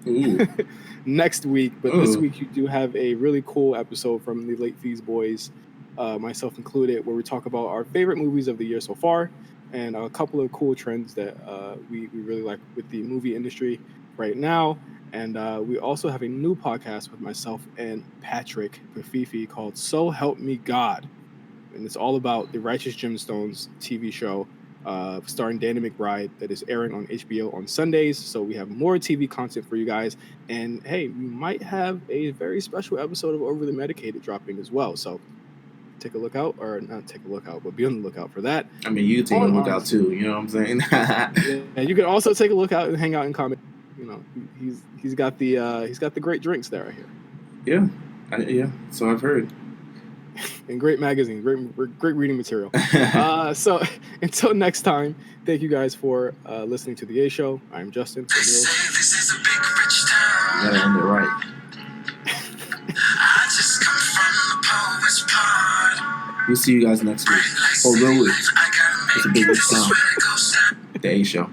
next week, but this week you do have a really cool episode from the Late Fees boys, myself included, where we talk about our favorite movies of the year so far and a couple of cool trends that we really like with the movie industry right now. And we also have a new podcast with myself and Patrick Fifi called So Help Me God. And it's all about the Righteous Gemstones TV show starring Danny McBride that is airing on HBO on Sundays. So we have more TV content for you guys. And hey, we might have a very special episode of Overly Medicated dropping as well. So be on the lookout for that. I mean, you can take a lookout too, you know what I'm saying? And you can also take a look out and hang out and comment. He's got the great drinks there, I hear. Yeah, so I've heard. And great magazine, great reading material. So until next time, thank you guys for listening to the A Show. I'm Justin. You gotta end it right. We'll see you guys next week. Oh, really? It's a big town. The A Show.